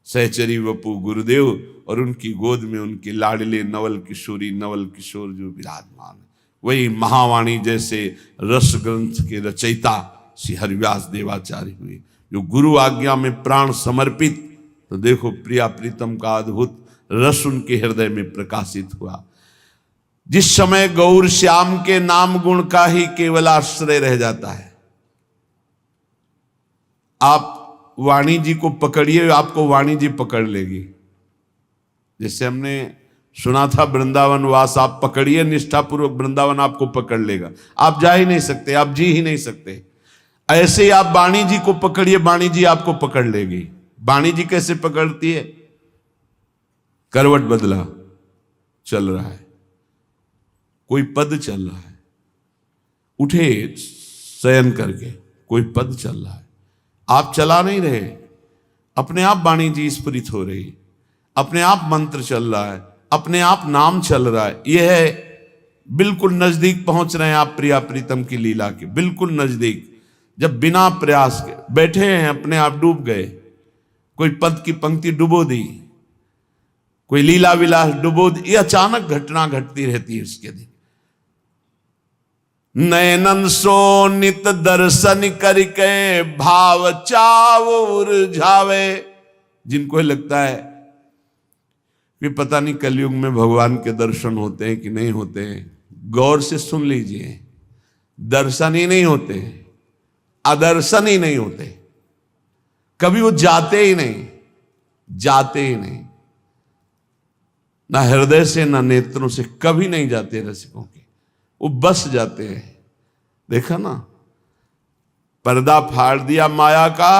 सहचरी वपु गुरुदेव और उनकी गोद में उनके लाडले नवल किशोरी नवल किशोर जो विराजमान, वही महावाणी जैसे रस ग्रंथ के रचयिता श्री हरिव्यास देवाचार्य हुए, जो गुरु आज्ञा में प्राण समर्पित तो देखो प्रिया प्रीतम का अद्भुत रस उनके हृदय में प्रकाशित हुआ। जिस समय गौर श्याम के नाम गुण का ही केवल आश्रय रह जाता है। आप वाणी जी को पकड़िए, आपको वाणी जी पकड़ लेगी। जैसे हमने सुना था वृंदावन वास, आप पकड़िए निष्ठापूर्वक, वृंदावन आपको पकड़ लेगा। आप जा ही नहीं सकते, आप जी ही नहीं सकते। ऐसे ही आप वाणी जी को पकड़िए, वाणी जी आपको पकड़ लेगी। वाणी जी कैसे पकड़ती है? करवट बदला, चल रहा है, कोई पद चल रहा है, उठे शयन करके, कोई पद चल रहा है, आप चला नहीं रहे, अपने आप वाणी जी स्फुरित हो रही, अपने आप मंत्र चल रहा है, अपने आप नाम चल रहा है। यह है बिल्कुल नजदीक पहुंच रहे हैं आप प्रिया प्रीतम की लीला के, बिल्कुल नजदीक। जब बिना प्रयास के बैठे हैं, अपने आप डूब गए। कोई पद की पंक्ति डुबो दी, कोई लीला विलास डुबो दी। ये अचानक घटना घटती रहती है उसके दिन। नयनन सो नित दर्शन करके भाव चाव उर्झावे। जिनको लगता है कि पता नहीं कलयुग में भगवान के दर्शन होते हैं कि नहीं होते हैं, गौर से सुन लीजिए, दर्शन ही नहीं होते, अदर्शन ही नहीं होते। कभी वो जाते ही नहीं, जाते ही नहीं, ना हृदय से ना नेत्रों से, कभी नहीं जाते रसिकों के, वो बस जाते हैं। देखा ना, पर्दा फाड़ दिया माया का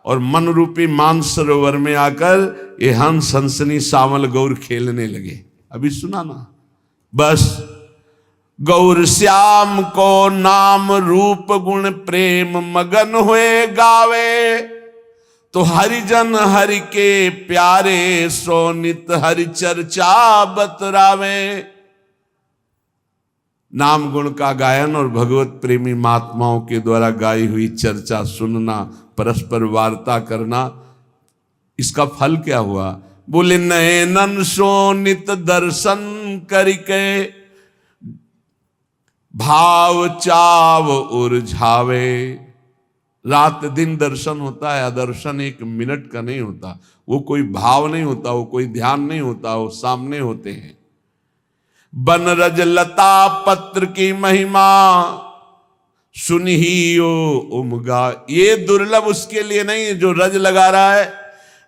और मन रूपी मानसरोवर में आकर ये हंस हंसनी सावल गौर खेलने लगे। अभी सुना ना, बस गौर श्याम को नाम रूप गुण प्रेम मगन हुए गावे, तो हरिजन हरि के प्यारे सोनित हरि चर्चा बतरावे। नाम गुण का गायन और भगवत प्रेमी महात्माओं के द्वारा गाई हुई चर्चा सुनना, परस्पर वार्ता करना, इसका फल क्या हुआ? बोले नयनन सोनित दर्शन करके भाव चाव उर्झावे। रात दिन दर्शन होता है, दर्शन एक मिनट का नहीं होता, वो कोई भाव नहीं होता, वो कोई ध्यान नहीं होता, वो सामने होते हैं। बनरज लता पत्र की महिमा सुनियो उमगा। ये दुर्लभ उसके लिए नहीं जो रज लगा रहा है,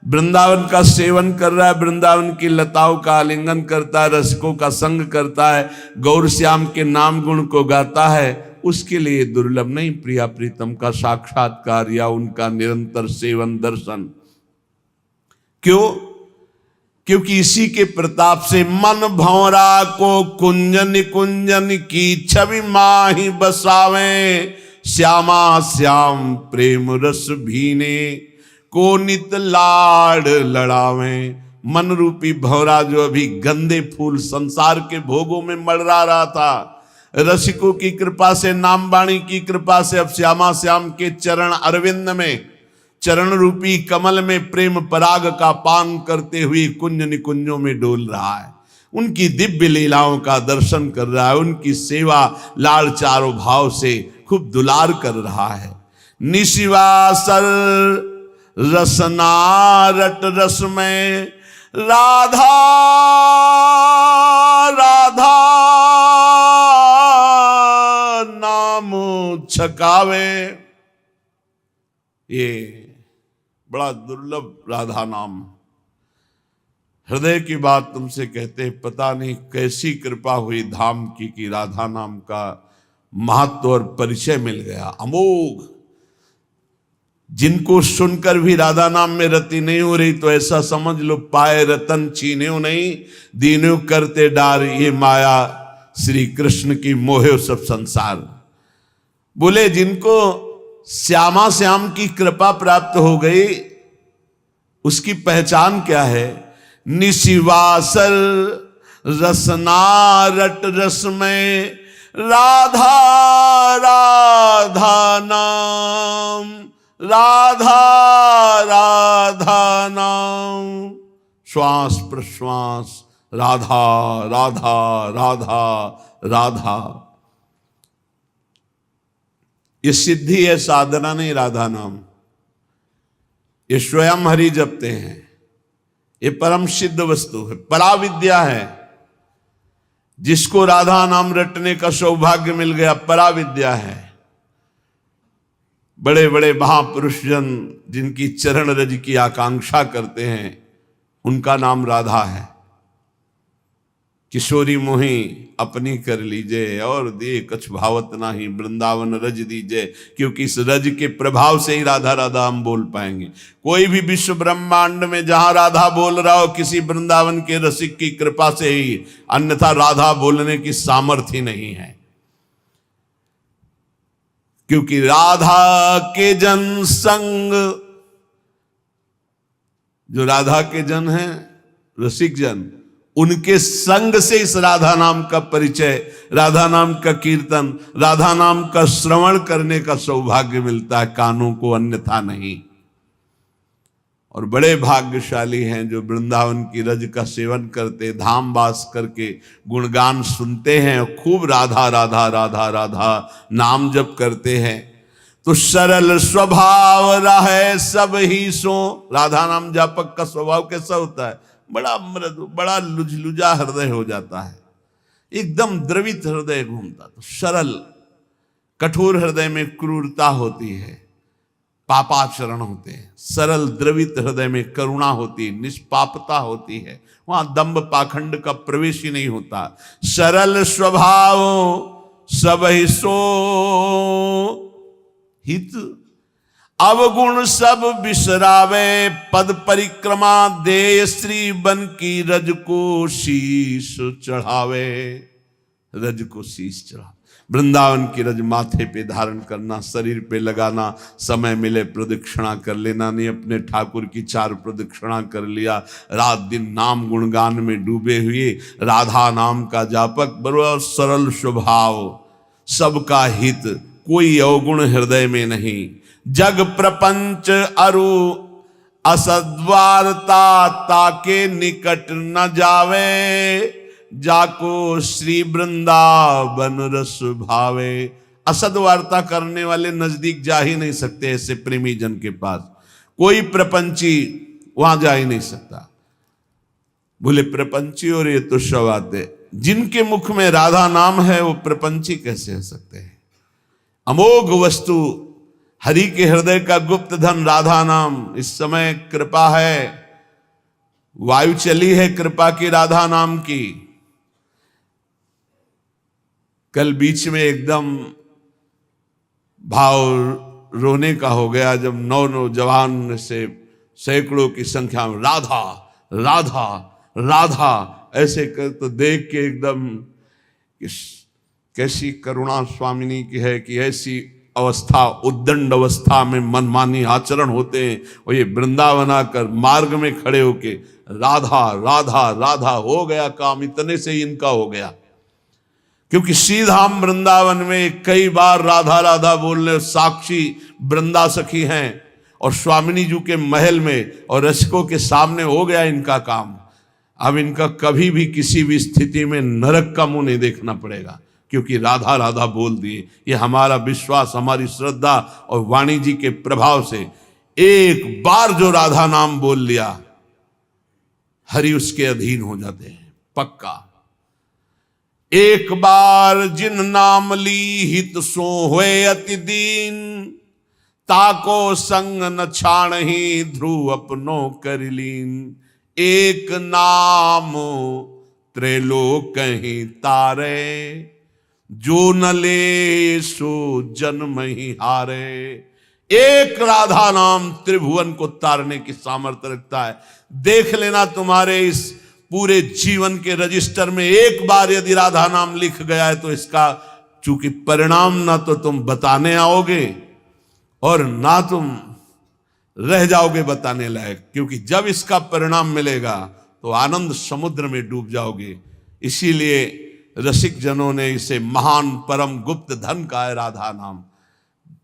वृंदावन का सेवन कर रहा है, वृंदावन की लताओं का आलिंगन करता है, रसिकों का संग करता है, गौर श्याम के नाम गुण को गाता है, उसके लिए दुर्लभ नहीं प्रिया प्रीतम का साक्षात्कार या उनका निरंतर सेवन दर्शन। क्यों? क्योंकि इसी के प्रताप से मन भंवरा को कुंजन कुंजन की छवि माही बसावे। श्यामा श्याम प्रेम रस भीने को नित लाड लड़ावे। मन रूपी भंवरा जो अभी गंदे फूल संसार के भोगों में मड़रा रहा था, रसिकों की कृपा से, नामवाणी की कृपा से अब श्यामा श्याम के चरण अरविंद में, चरण रूपी कमल में प्रेम पराग का पान करते हुए कुंज निकुंजों में डोल रहा है। उनकी दिव्य लीलाओं का दर्शन कर रहा है, उनकी सेवा लाड़ चारों भाव से खूब दुलार कर रहा है। निशिवासर रसना रट रस में राधा राधा नाम छकावे। ये बड़ा दुर्लभ राधा नाम। हृदय की बात तुमसे कहते हैं, पता नहीं कैसी कृपा हुई धाम की कि राधा नाम का महत्व और परिचय मिल गया, अमोघ। जिनको सुनकर भी राधा नाम में रति नहीं हो रही तो ऐसा समझ लो पाए रतन छीन्यो नहीं, दीन्यो करते डार ये माया श्री कृष्ण की मोहे सब संसार। बोले जिनको श्यामा श्याम की कृपा प्राप्त हो गई उसकी पहचान क्या है? निशिवासर रसना रट रस में राधा राधा नाम, राधा राधा नाम। श्वास प्रश्वास राधा राधा राधा राधा। ये सिद्धि है, साधना नहीं। राधा नाम ये स्वयं हरि जपते हैं। ये परम सिद्ध वस्तु है, पराविद्या है। जिसको राधा नाम रटने का सौभाग्य मिल गया, पराविद्या है। बड़े बड़े महापुरुष जन जिनकी चरण रज की आकांक्षा करते हैं, उनका नाम राधा है। किशोरी मोही अपनी कर लीजिए और दे कछ भावत नाही, वृंदावन रज दीजिए। क्योंकि इस रज के प्रभाव से ही राधा राधा हम बोल पाएंगे। कोई भी विश्व ब्रह्मांड में जहां राधा बोल रहा हो, किसी वृंदावन के रसिक की कृपा से ही, अन्यथा राधा बोलने की सामर्थ्य ही नहीं है। क्योंकि राधा के जन संग, जो राधा के जन हैं, रसिक जन, उनके संग से इस राधा नाम का परिचय, राधा नाम का कीर्तन, राधा नाम का श्रवण करने का सौभाग्य मिलता है, कानों को, अन्यथा नहीं। और बड़े भाग्यशाली हैं जो वृंदावन की रज का सेवन करते, धाम वास करके गुणगान सुनते हैं और खूब राधा राधा राधा राधा नाम जप करते हैं। तो सरल स्वभाव रहे सब ही सो। राधा नाम जापक का स्वभाव कैसा होता है? बड़ा मृदु, बड़ा लुझलुझा हृदय हो जाता है, एकदम द्रवित हृदय घूमता। तो सरल, कठोर हृदय में क्रूरता होती है, पापाचरण होते हैं। सरल द्रवित हृदय में करुणा होती है, निष्पापता होती है, वहां दंभ पाखंड का प्रवेश ही नहीं होता। सरल स्वभाव सब ही सो हित, अवगुण सब बिसरावे, पद परिक्रमा दे श्री बन की रज को शीश चढ़ावे। रज को शीश चढ़ा, वृंदावन की रज माथे पे धारण करना, शरीर पे लगाना, समय मिले प्रदक्षिणा कर लेना। नहीं अपने ठाकुर की 4 प्रदक्षिणा कर लिया, रात दिन नाम गुणगान में डूबे हुए, राधा नाम का जापक, बड़ा सरल स्वभाव, सबका हित, कोई अवगुण हृदय में नहीं। जग प्रपंच अरु असद्वारता, ताके निकट न जावे, जाको श्री वृंदावन रस भावे। असद वार्ता करने वाले नजदीक जा ही नहीं सकते, ऐसे प्रेमी जन के पास कोई प्रपंची वहां जा ही नहीं सकता। बोले प्रपंची और ये तो सब आते, जिनके मुख में राधा नाम है वो प्रपंची कैसे हो सकते हैं? अमोघ वस्तु, हरि के हृदय का गुप्त धन राधा नाम। इस समय कृपा है, वायु चली है कृपा की राधा नाम की। कल बीच में एकदम भाव रोने का हो गया जब नौजवान से सैकड़ों की संख्या में राधा राधा राधा ऐसे कर, तो देख के एकदम कैसी करुणा स्वामिनी की है कि ऐसी अवस्था, उद्दंड अवस्था में मनमानी आचरण होते हैं। और ये वृंदावन आकर मार्ग में खड़े होके राधा राधा राधा, हो गया काम, इतने से ही इनका हो गया। क्योंकि श्रीधाम वृंदावन में कई बार राधा राधा बोलने साक्षी वृंदा सखी हैं, और स्वामिनी जी के महल में और रसिकों के सामने हो गया इनका काम। अब इनका कभी भी किसी भी स्थिति में नरक का मुंह नहीं देखना पड़ेगा, क्योंकि राधा राधा बोल दिए। ये हमारा विश्वास, हमारी श्रद्धा और वाणी जी के प्रभाव से एक बार जो राधा नाम बोल लिया, हरि उसके अधीन हो जाते हैं पक्का। एक बार जिन नाम ली हित सो हुए अति दीन, ताको संग न छाण ही ध्रुव अपनो कर लीन। एक नाम त्रैलोक कहीं तारे, जो न ले सो जन्म ही हारे। एक राधा नाम त्रिभुवन को तारने की सामर्थ्य रखता है। देख लेना तुम्हारे इस पूरे जीवन के रजिस्टर में एक बार यदि राधा नाम लिख गया है तो इसका चूंकि परिणाम ना तो तुम बताने आओगे और ना तुम रह जाओगे बताने लायक, क्योंकि जब इसका परिणाम मिलेगा तो आनंद समुद्र में डूब जाओगे। इसीलिए रसिक जनों ने इसे महान परम गुप्त धन का है राधा नाम।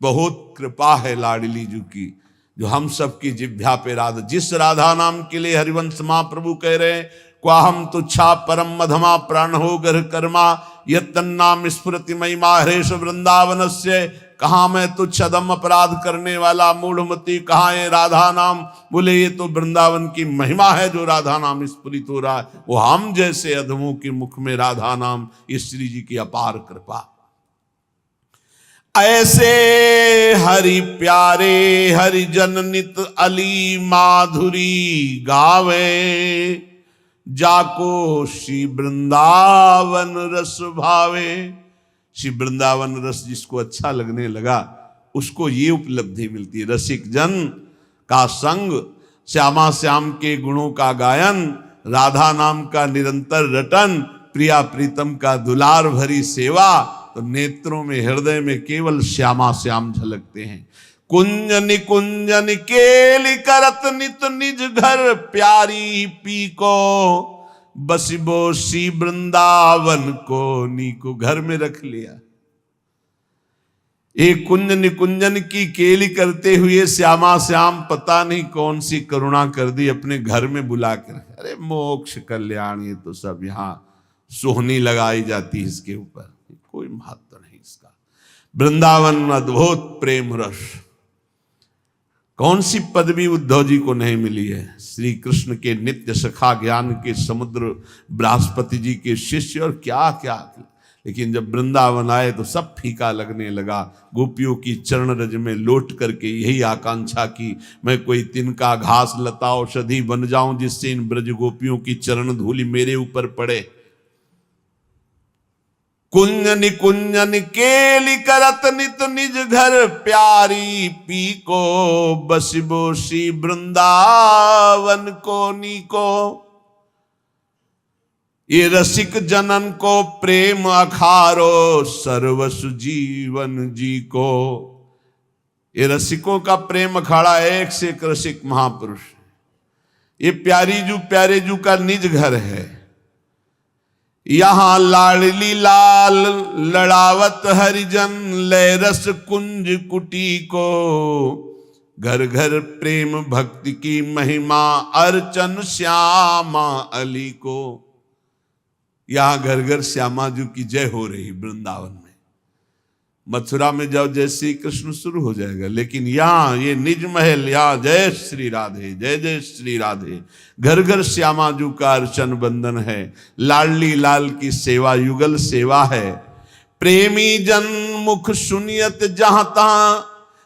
बहुत कृपा है लाडली जी की जो हम सब की जिह्वा पे राधा, जिस राधा नाम के लिए हरिवंश महाप्रभु कह रहे हैं, क्वाहम तुच्छा परम मधमा प्राण हो गर्ह कर्मा, यत्तन्नाम स्फुरति महिमा हरेश वृंदावनस्य कहाँ मैं तो छदम अपराध करने वाला मूढ़मती, कहाँ है राधा नाम। बोले ये तो वृंदावन की महिमा है जो राधा नाम स्फुरित हो रहा है। वो हम जैसे अधमों के मुख में राधा नाम, ये श्री जी की अपार कृपा। ऐसे हरि प्यारे हरि जन नित अली माधुरी गावे, जाको श्री वृंदावन रस भावे। श्री वृंदावन रस जिसको अच्छा लगने लगा उसको ये उपलब्धि मिलती है। रसिक जन का संग, श्यामा श्याम के गुणों का गायन, राधा नाम का निरंतर रटन, प्रिया प्रीतम का दुलार भरी सेवा, तो नेत्रों में हृदय में केवल श्यामा श्याम झलकते हैं। कुंजन कुंजन केली करत नित निज घर, प्यारी पी को बसिबो सी वृंदावन को नीको घर में रख लिया। एक कुंजन कुंजन की केली करते हुए श्यामा श्याम पता नहीं कौन सी करुणा कर दी, अपने घर में बुला कर। अरे मोक्ष कल्याण, ये तो सब यहाँ सोहनी लगाई जाती है इसके ऊपर, कोई महत्व नहीं इसका। वृंदावन अद्भुत प्रेम रस, कौन सी पदवी उद्धव जी को नहीं मिली है। श्री कृष्ण के नित्य सखा, ज्ञान के समुद्र, बृहस्पति जी के शिष्य और क्या क्या। लेकिन जब वृंदावन आए तो सब फीका लगने लगा। गोपियों की चरण रज में लौट करके यही आकांक्षा की, मैं कोई तिनका घास लता औषधि बन जाऊं जिससे इन ब्रज गोपियों की चरण धूलि मेरे ऊपर पड़े। कुंजन कुंजन केली करत नित निज घर, प्यारी पी को बसिबो सी वृंदावन को नीको। ये रसिक जनन को प्रेम अखारो, सर्वसु जीवन जी को। ये रसिकों का प्रेम अखाड़ा, एक से एक रसिक महापुरुष। ये प्यारे जू का निज घर है। यहां लाडली लाल लड़ावत हरिजन, लय रस कुंज कुटी को। घर घर प्रेम भक्ति की महिमा, अर्चन श्यामा अली को। यहां घर घर श्यामा जी की जय हो रही वृंदावन में। मथुरा में जाओ जय श्री कृष्ण शुरू हो जाएगा, लेकिन यहां ये निज महल, यहां जय श्री राधे, जय जय श्री राधे। घर घर श्यामा जू का अर्चन बंदन है, लाडली लाल की सेवा युगल सेवा है। प्रेमी जन मुख सुनियत जहां तहां,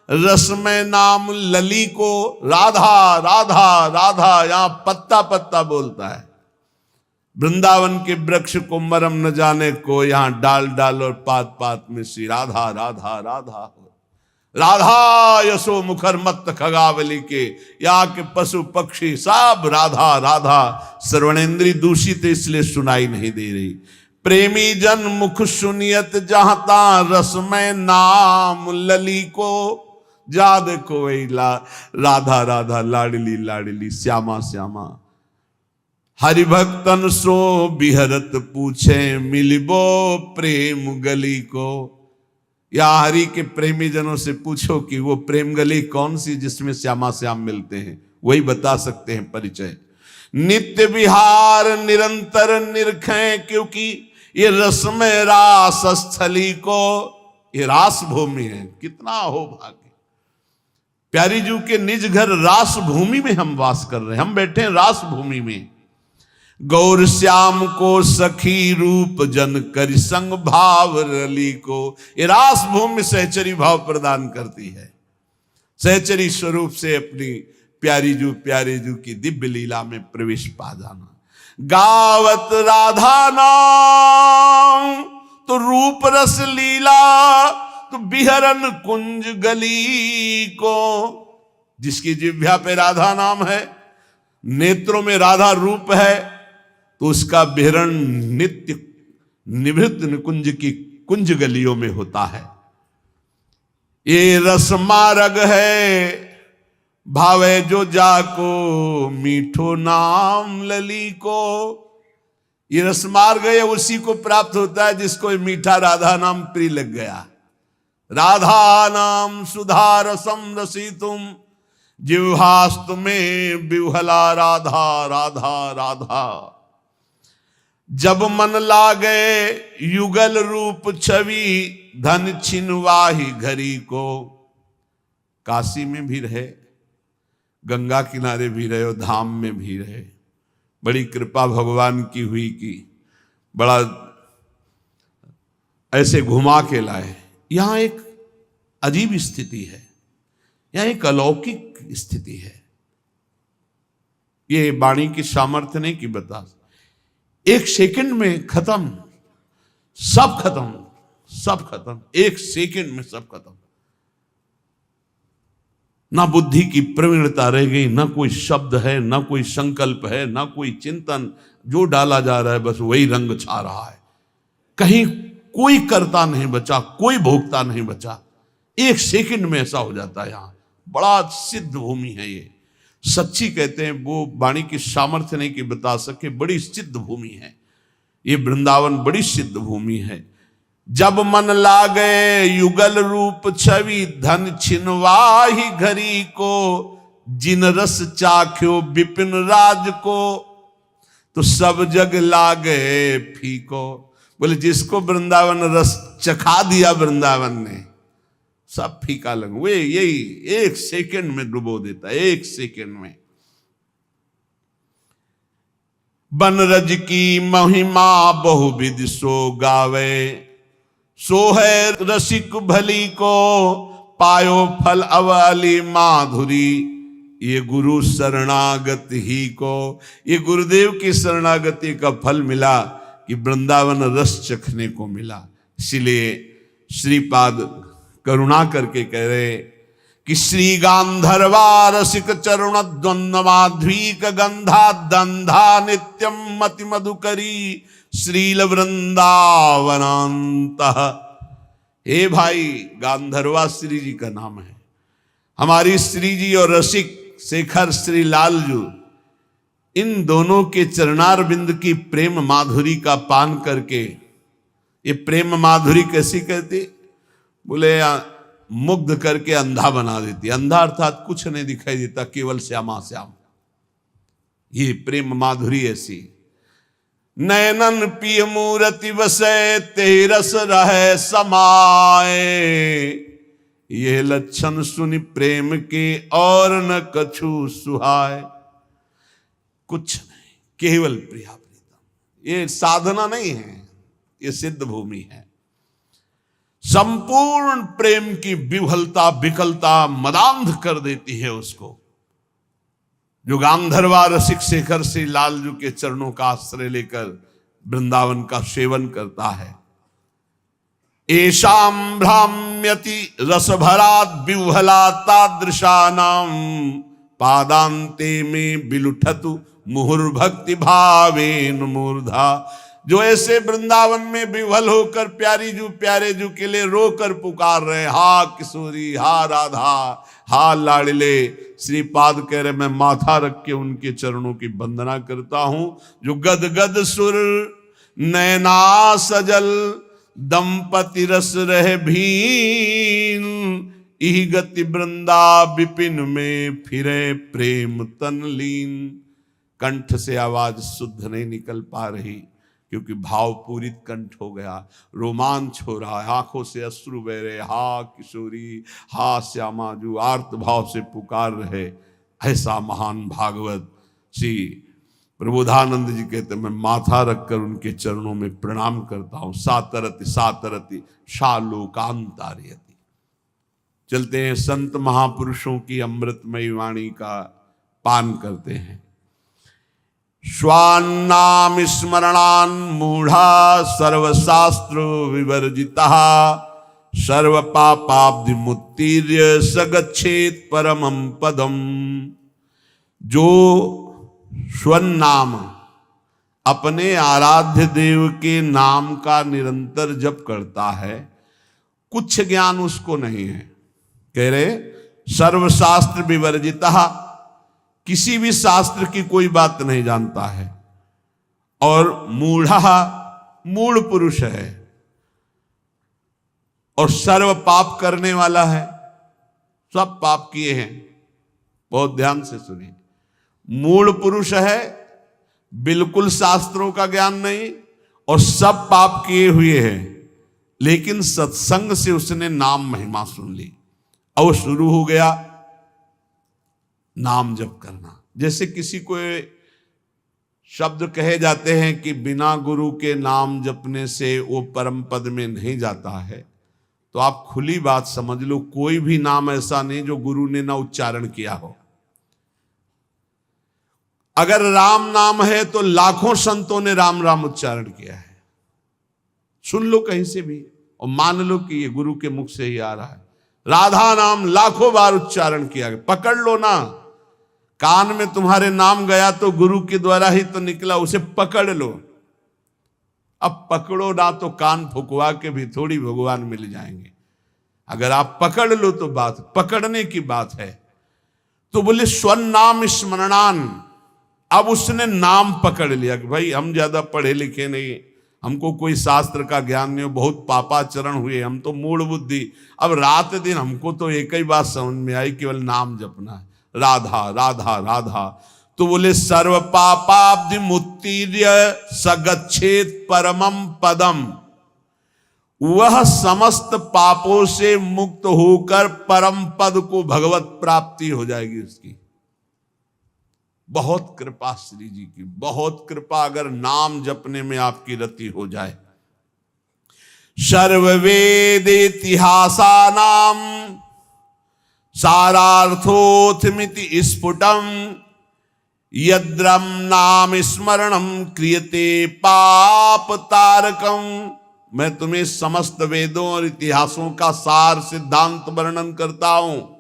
रस में नाम लली को। राधा राधा राधा यहां पत्ता पत्ता बोलता है। वृंदावन के वृक्ष को मरम न जाने को, यहां डाल डाल और पात पात में श्री राधा राधा राधा हो। राधा यशो मुखर मत खगावली के, यहाँ के पशु पक्षी सब राधा राधा। श्रवणेन्द्री दूषित इसलिए सुनाई नहीं दे रही। प्रेमी जन मुख सुनियत जहां ता, रस में नाम लली को। जा देखो वही राधा राधा, लाडली लाडली, श्यामा श्यामा। हरिभक्तन सो बिहरत पूछे, मिलिबो प्रेम गली को। या हरि के प्रेमी जनों से पूछो कि वो प्रेम गली कौन सी जिसमें श्यामा श्याम मिलते हैं, वही बता सकते हैं परिचय। नित्य विहार निरंतर निरखें, क्योंकि ये रस में रास स्थली को। ये रास भूमि है, कितना हो भाग्य। प्यारी जू के निज घर रास भूमि में हम वास कर रहे हैं, हम बैठे हैं रास भूमि में। गौर श्याम को सखी रूप जन कर संग भाव रली को। ये रास भूमि सहचरी भाव प्रदान करती है। सहचरी स्वरूप से अपनी प्यारी जू की दिव्य लीला में प्रवेश पा जाना। गावत राधा नाम तो रूप रस लीला, तो बिहरन कुंज गली को। जिसकी जिह्वा पे राधा नाम है, नेत्रों में राधा रूप है, तो उसका बिहरण नित्य निवृत्त निकुंज की कुंज गलियों में होता है। ये रस मार्ग है, भावे जो जाको मीठो नाम लली को। ये रस मार्ग है, उसी को प्राप्त होता है जिसको मीठा राधा नाम प्रिय लग गया। राधा नाम सुधा रसम रसी तुम, जिह्वास्तु में विह्वला राधा राधा राधा। जब मन लागे युगल रूप छवि, धन छिनवाही घरी को। काशी में भी रहे, गंगा किनारे भी रहे और धाम में भी रहे। बड़ी कृपा भगवान की हुई कि बड़ा ऐसे घुमा के लाए। यहां एक अजीब स्थिति है, यहां एक अलौकिक स्थिति है। ये वाणी की सामर्थ्य नहीं कि बता, एक सेकंड में खत्म, सब खत्म, सब खत्म, एक सेकंड में सब खत्म। ना बुद्धि की प्रवीणता रह गई, ना कोई शब्द है, ना कोई संकल्प है, ना कोई चिंतन। जो डाला जा रहा है बस वही रंग छा रहा है। कहीं कोई कर्ता नहीं बचा, कोई भोक्ता नहीं बचा। एक सेकंड में ऐसा हो जाता है। यहां बड़ा सिद्ध भूमि है ये। सच्ची कहते हैं, वो वाणी की सामर्थ्य नहीं कि बता सके, बड़ी सिद्ध भूमि है ये वृंदावन, बड़ी सिद्ध भूमि है। जब मन लागे युगल रूप छवि, धन छिनवाही घरी को। जिन रस चाख्यो विपिन राज को, तो सब जग लागे फीको। बोले जिसको वृंदावन रस चखा दिया वृंदावन ने, सब फीका लग। वे यही एक सेकंड में डुबो देता, एक सेकंड में। बनरज की महिमा बहुविध सो गावे, सो है रसिक भली को। पायो फल अवली माधुरी, ये गुरु शरणागत ही को। ये गुरुदेव की शरणागति का फल मिला कि वृंदावन रस चखने को मिला। इसलिए श्रीपाद करुणा करके कह रहे कि श्री गांधर्वा रसिक चरण द्वंद्व माध्वीक गंधा दंधा नित्यम मति मधुकरी श्रील वृंदावनांत। हे भाई, गांधर्वा श्री जी का नाम है। हमारी श्री जी और रसिक शेखर श्री लालजू, इन दोनों के चरणार बिंद की प्रेम माधुरी का पान करके, ये प्रेम माधुरी कैसी कहती? बोले मुग्ध करके अंधा बना देती। अंधा अर्थात कुछ नहीं दिखाई देता, केवल श्यामा श्याम। ये प्रेम माधुरी ऐसी। नयनन पिय मूरति वसै, ते रस रहे समाए। ये लक्षण सुनि प्रेम के और न कछु सुहाय। कुछ नहीं, केवल प्रिया प्रीतम। ये साधना नहीं है, ये सिद्ध भूमि है। संपूर्ण प्रेम की विफलता विकलता मदांध कर देती है उसको। जो गांधर्वा रसिक शेखर श्री लालजू के चरणों का आश्रय लेकर वृंदावन का सेवन करता है। एशाम भ्राम्यति रसभरात विह्वला तादृशानाम, पादांते में बिलुठतु मुहुर्भक्ति भावेन मूर्धा। जो ऐसे वृंदावन में विह्वल होकर प्यारी जू प्यारे जू के लिए रोकर पुकार रहे, हा किशोरी, हा राधा, हा लाडले। श्रीपाद कह रहे मैं माथा रख के उनके चरणों की वंदना करता हूं। जो गद गद सुर नैना सजल, दंपति रस रह भीन। इही गति वृंदा विपिन में फिरे प्रेम तन लीन। कंठ से आवाज शुद्ध नहीं निकल पा रही, क्योंकि भाव पूरित कंठ हो गया, रोमांच हो रहा है, आंखों से अश्रु बह रहे। हा किशोरी, हा श्यामा, जो आर्त भाव से पुकार रहे। ऐसा महान भागवत श्री प्रबोधानंद जी कहते मैं माथा रखकर उनके चरणों में प्रणाम करता हूं। सातरति सातरति शालोकांतार्यति। चलते हैं, संत महापुरुषों की अमृतमयी वाणी का पान करते हैं। स्वान्नाम स्मरणान मूढ़ा, सर्वशास्त्र विवर्जिता। सर्व पापाब्धि मुत्तीर्य सगच्छेत परमं पदम। जो स्वनाम, अपने आराध्य देव के नाम का निरंतर जप करता है, कुछ ज्ञान उसको नहीं है। कह रहे सर्वशास्त्र विवर्जिता, किसी भी शास्त्र की कोई बात नहीं जानता है। और मूढ़ा, मूढ़ पुरुष है। और सर्व पाप करने वाला है, सब पाप किए हैं। बहुत ध्यान से सुनिए। मूढ़ पुरुष है, बिल्कुल शास्त्रों का ज्ञान नहीं, और सब पाप किए हुए हैं। लेकिन सत्संग से उसने नाम महिमा सुन ली और शुरू हो गया नाम जप करना। जैसे किसी को शब्द कहे जाते हैं कि बिना गुरु के नाम जपने से वो परम पद में नहीं जाता है, तो आप खुली बात समझ लो, कोई भी नाम ऐसा नहीं जो गुरु ने ना उच्चारण किया हो। अगर राम नाम है तो लाखों संतों ने राम राम उच्चारण किया है। सुन लो कहीं से भी और मान लो कि ये गुरु के मुख से ही आ रहा है। राधा नाम लाखों बार उच्चारण किया गया, पकड़ लो ना। कान में तुम्हारे नाम गया तो गुरु के द्वारा ही तो निकला, उसे पकड़ लो। अब पकड़ो ना तो कान फुकवा के भी थोड़ी भगवान मिल जाएंगे। अगर आप पकड़ लो तो बात पकड़ने की बात है। तो बोले स्वनाम स्मरणान। अब उसने नाम पकड़ लिया कि भाई हम ज्यादा पढ़े लिखे नहीं, हमको कोई शास्त्र का ज्ञान नहीं, बहुत पापाचरण हुए, हम तो मूढ़ बुद्धि। अब रात दिन हमको तो एक ही बात समझ में आई, केवल नाम जपना है, राधा राधा राधा। तो बोले सर्व पापाब्धि मुत्तीर्य सगच्छेत परमम पदम। वह समस्त पापों से मुक्त होकर परम पद को भगवत प्राप्ति हो जाएगी उसकी। बहुत कृपा श्री जी की, बहुत कृपा अगर नाम जपने में आपकी रति हो जाए। सर्ववेद इतिहासा नाम सारार्थोथमिति स्फुटम यद्रम नाम स्मरणम क्रियते पाप तारकम। मैं तुम्हें समस्त वेदों और इतिहासों का सार सिद्धांत वर्णन करता हूं।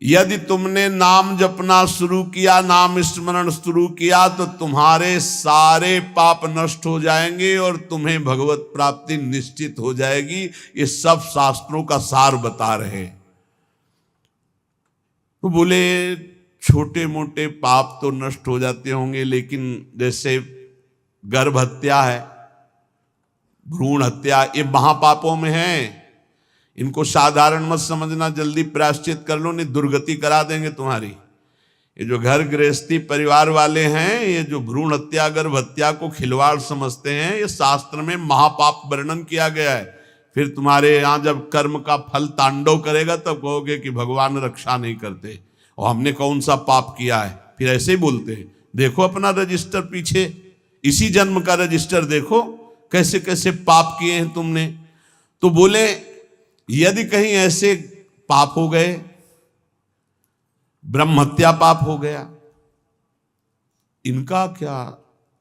यदि तुमने नाम जपना शुरू किया, नाम स्मरण शुरू किया, तो तुम्हारे सारे पाप नष्ट हो जाएंगे और तुम्हें भगवत प्राप्ति निश्चित हो जाएगी। ये सब शास्त्रों का सार बता रहे। तो बोले छोटे मोटे पाप तो नष्ट हो जाते होंगे, लेकिन जैसे गर्भ हत्या है, भ्रूण हत्या, ये महापापों में है। इनको साधारण मत समझना, जल्दी प्रायश्चित कर लो, नहीं दुर्गति करा देंगे तुम्हारी। ये जो घर गृहस्थी परिवार वाले हैं, ये जो भ्रूण हत्या गर्भ हत्या को खिलवाड़ समझते हैं, ये शास्त्र में महापाप वर्णन किया गया है। फिर तुम्हारे यहाँ जब कर्म का फल तांडव करेगा तब कहोगे कि भगवान रक्षा नहीं करते और हमने कौन सा पाप किया है। फिर ऐसे ही बोलते हैं। देखो अपना रजिस्टर, पीछे इसी जन्म का रजिस्टर देखो, कैसे कैसे पाप किए हैं तुमने। तो बोले यदि कहीं ऐसे पाप हो गए, ब्रह्म हत्या पाप हो गया, इनका क्या,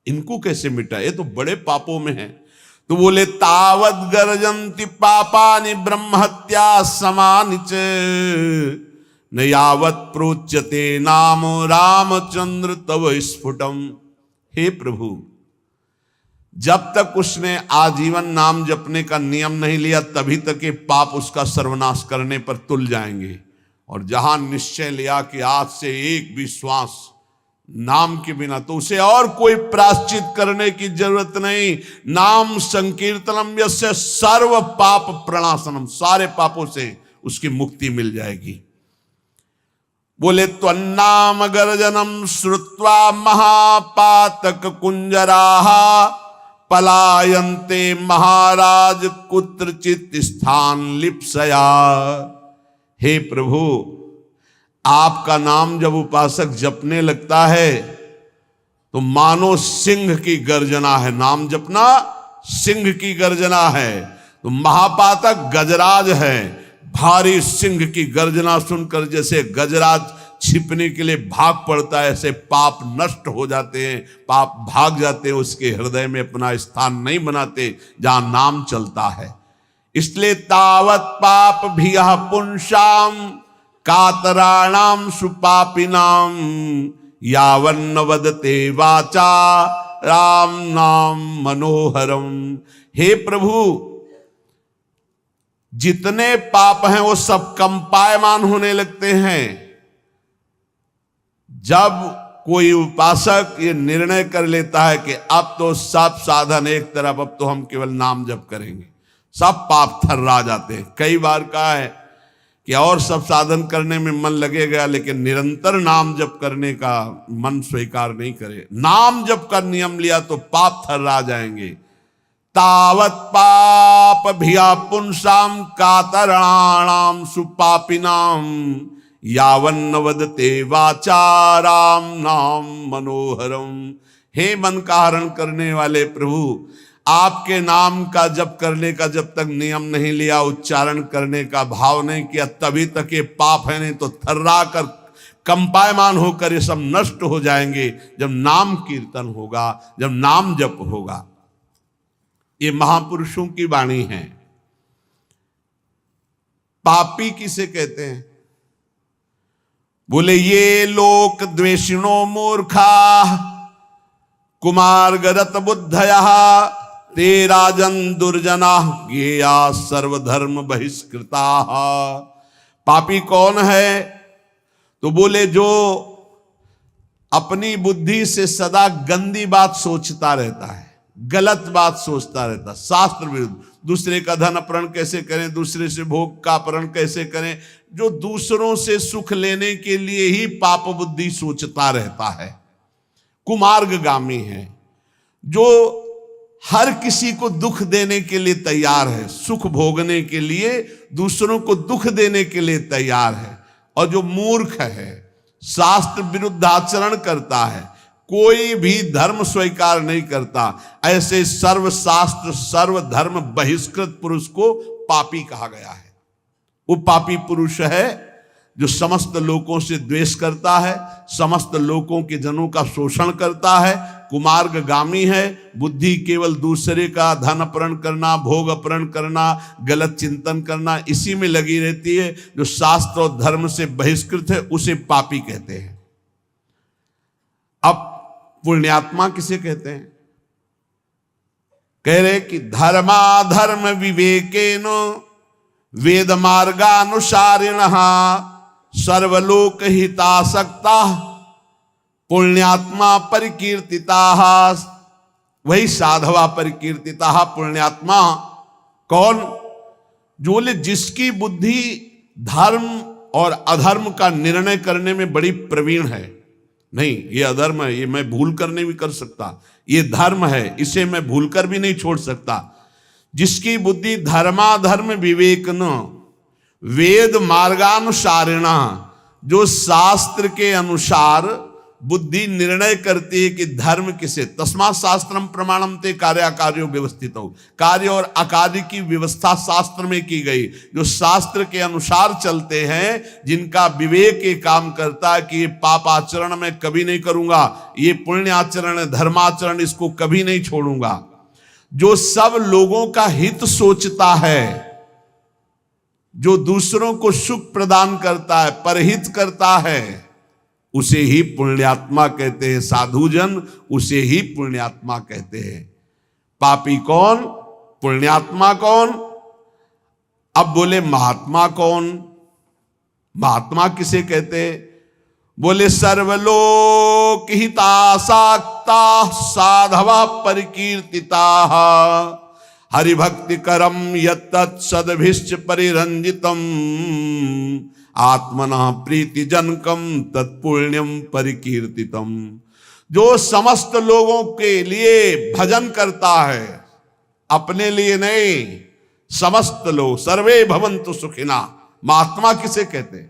इनको कैसे मिटा, ये तो बड़े पापों में है। तो बोले तावत गर्जन्ति पापानि ब्रह्म हत्या समानि च न यावत प्रोच्यते नाम रामचंद्र तव स्फुटम। हे प्रभु, जब तक उसने आजीवन नाम जपने का नियम नहीं लिया, तभी तक ये पाप उसका सर्वनाश करने पर तुल जाएंगे। और जहां निश्चय लिया कि आज से एक भी श्वास नाम के बिना, तो उसे और कोई प्रायश्चित करने की जरूरत नहीं। नाम संकीर्तनम यस्य सर्व पाप प्रणाशनम, सारे पापों से उसकी मुक्ति मिल जाएगी। बोले त्वन्नाम गर्जनम श्रुत्वा महापातक कुंजराः पलायन्ते महाराज कुत्रचित स्थान लिप्सया। हे प्रभु, आपका नाम जब उपासक जपने लगता है तो मानो सिंह की गर्जना है। नाम जपना सिंह की गर्जना है। तो महापातक गजराज है। भारी सिंह की गर्जना सुनकर जैसे गजराज छिपने के लिए भाग पड़ता है, ऐसे पाप नष्ट हो जाते हैं, पाप भाग जाते हैं, उसके हृदय में अपना स्थान नहीं बनाते जहां नाम चलता है। इसलिए तावत पाप भियः पुंसाम कातराणाम सुपापिनाम यावन्न वदते वाचा राम नाम मनोहरम। हे प्रभु, जितने पाप हैं वो सब कंपायमान होने लगते हैं जब कोई उपासक ये निर्णय कर लेता है कि अब तो सब साधन एक तरफ, अब तो हम केवल नाम जप करेंगे, सब पाप थर्रा जाते हैं। कई बार कहा है कि और सब साधन करने में मन लगेगा, लेकिन निरंतर नाम जप करने का मन स्वीकार नहीं करे। नाम जप का नियम लिया तो पाप थर्रा जाएंगे। तावत् पाप भिया पुंसाम कातराणाम सुपापिनाम यावन्न वदते वाचाराम नाम मनोहरम। हे मन का हरण करने वाले प्रभु, आपके नाम का जप करने का जब तक नियम नहीं लिया, उच्चारण करने का भाव नहीं किया, तभी तक ये पाप है, नहीं तो थर्रा कर कंपायमान होकर ये सब नष्ट हो जाएंगे जब नाम कीर्तन होगा, जब नाम जप होगा। ये महापुरुषों की वाणी है। पापी किसे कहते हैं? बोले ये लोक द्वेषिणो मूर्खा कुमार गदत बुद्धया ते राजन दुर्जना ज्ञेया सर्वधर्म बहिष्कृता। पापी कौन है? तो बोले जो अपनी बुद्धि से सदा गंदी बात सोचता रहता है, गलत बात सोचता रहता, शास्त्र विरुद्ध, दूसरे का धन अपहरण कैसे करें, दूसरे से भोग का अपहरण कैसे करें, जो दूसरों से सुख लेने के लिए ही पाप बुद्धि सोचता रहता है, कुमार्गगामी है। जो हर किसी को दुख देने के लिए तैयार है, सुख भोगने के लिए, दूसरों को दुख देने के लिए तैयार है। और जो मूर्ख है, शास्त्र विरुद्ध आचरण करता है, कोई भी धर्म स्वीकार नहीं करता, ऐसे सर्व शास्त्र सर्व धर्म बहिष्कृत पुरुष को पापी कहा गया है। वो पापी पुरुष है जो समस्त लोगों से द्वेष करता है, समस्त लोगों के जनों का शोषण करता है, कुमार्गगामी है, बुद्धि केवल दूसरे का धन अपहरण करना, भोग अपहरण करना, गलत चिंतन करना, इसी में लगी रहती है। जो शास्त्र और धर्म से बहिष्कृत है उसे पापी कहते हैं। अब पुण्यात्मा किसे कहते हैं? कह रहे कि धर्माधर्म विवेकेन वेद मार्गानुसारिण सर्वलोक हितासक्ता पुण्यात्मा परिकीर्तिता। वही साधवा परिकीर्तिता। पुण्यात्मा कौन? जो बोले जिसकी बुद्धि धर्म और अधर्म का निर्णय करने में बड़ी प्रवीण है। नहीं, ये अधर्म है, ये मैं भूल कर नहीं भी कर सकता, ये धर्म है, इसे मैं भूल कर भी नहीं छोड़ सकता। जिसकी बुद्धि धर्माधर्म विवेक न वेद मार्गानुसारिणा, जो शास्त्र के अनुसार बुद्धि निर्णय करती है कि धर्म किसे, तस्मात् शास्त्रम प्रमाणम ते कार्याकार्यो व्यवस्थित हो। कार्य और अकार्य की व्यवस्था शास्त्र में की गई। जो शास्त्र के अनुसार चलते हैं, जिनका विवेक ये काम करता है कि ये पाप आचरण मैं कभी नहीं करूंगा, ये पुण्य आचरण धर्माचरण इसको कभी नहीं छोड़ूंगा, जो सब लोगों का हित सोचता है, जो दूसरों को सुख प्रदान करता है, परहित करता है, उसे ही पुण्यात्मा कहते हैं। साधुजन उसे ही पुण्यात्मा कहते हैं। पापी कौन? पुण्यात्मा कौन? अब बोले महात्मा कौन? महात्मा किसे कहते हैं? बोले सर्वलोक हितासक्ता साधवा परिकीर्तिता हरिभक्ति करम यत्तत् सद्भिश्च परिरंजितम आत्मना प्रीति जनकम तत्पुण्यम परिकीर्तितम। जो समस्त लोगों के लिए भजन करता है, अपने लिए नहीं, समस्त लोग, सर्वे भवन्तु सुखिना। महात्मा किसे कहते हैं?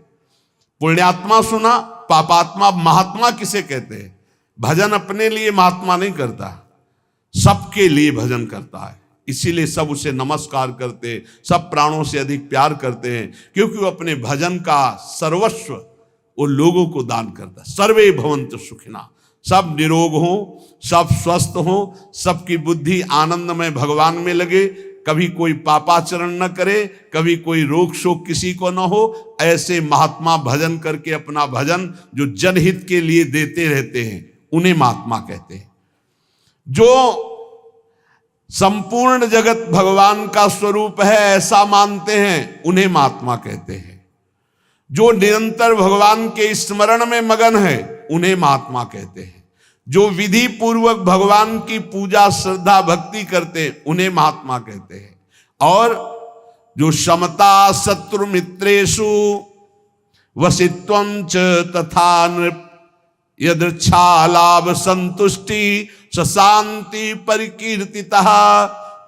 पुण्यात्मा सुना, पापात्मा। महात्मा किसे कहते हैं? भजन अपने लिए महात्मा नहीं करता, सबके लिए भजन करता है। इसीलिए सब उसे नमस्कार करते, सब प्राणों से अधिक प्यार करते हैं, क्योंकि वो अपने भजन का सर्वस्व वो लोगों को दान करता है। सर्वे भवन्तु सुखिना, सब निरोग हो, सब स्वस्थ हो, सबकी बुद्धि आनंदमय भगवान में लगे, कभी कोई पापाचरण न करे, कभी कोई रोग शोक किसी को न हो। ऐसे महात्मा भजन करके अपना भजन जो जनहित के लिए देते रहते हैं, उन्हें महात्मा कहते हैं। जो संपूर्ण जगत भगवान का स्वरूप है ऐसा मानते हैं, उन्हें महात्मा कहते हैं। जो निरंतर भगवान के स्मरण में मगन है, उन्हें महात्मा कहते हैं। जो विधि पूर्वक भगवान की पूजा श्रद्धा भक्ति करते हैं, उन्हें महात्मा कहते हैं। और जो समता शत्रु मित्रेषु वसित्वं च तथा नृप यदृच्छा लाभ संतुष्टि शांति परिकीर्तिता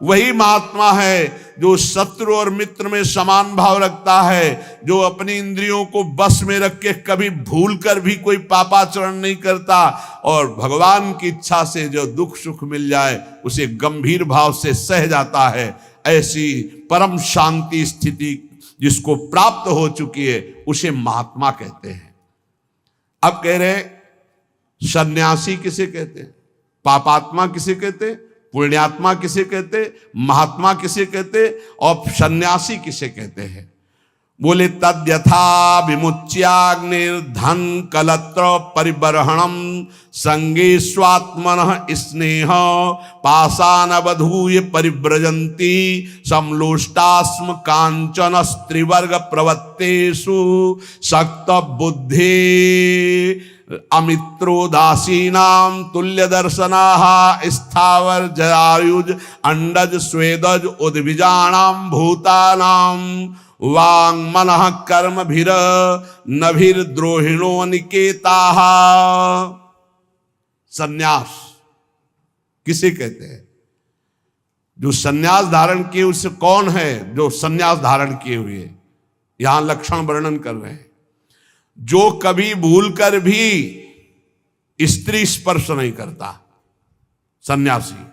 वही महात्मा है जो शत्रु और मित्र में समान भाव रखता है, जो अपनी इंद्रियों को बस में रख के कभी भूल कर भी कोई पापाचरण नहीं करता, और भगवान की इच्छा से जो दुख सुख मिल जाए उसे गंभीर भाव से सह जाता है। ऐसी परम शांति स्थिति जिसको प्राप्त हो चुकी है उसे महात्मा कहते हैं। अब कह रहे सन्यासी किसे कहते हैं, पापात्मा किसे कहते, पुण्यात्मा किसे कहते, महात्मा किसे कहते और सन्यासी किसे कहते हैं? बोले तद्यथा विमुच्याग्निर्धन कलत्र परिबर्हणम संगे स्वात्मनः स्नेह पाषाणवधूय परिव्रजन्ति समलोष्टास्म कांचन स्त्रीवर्ग प्रवत्तेषु शक्त बुद्धि अमित्रोदासीनां तुल्य दर्शनाः स्थावर जरायुज अंडज स्वेदज उद्भिजानां भूतानां वांग मनः कर्म भीर नभिर द्रोहिणो निकेताः। सन्यास किसे कहते हैं? जो सन्यास धारण किए उससे कौन है? जो सन्यास धारण किए हुए, यहां लक्षण वर्णन कर रहे हैं। जो कभी भूलकर भी स्त्री स्पर्श नहीं करता, सन्यासी।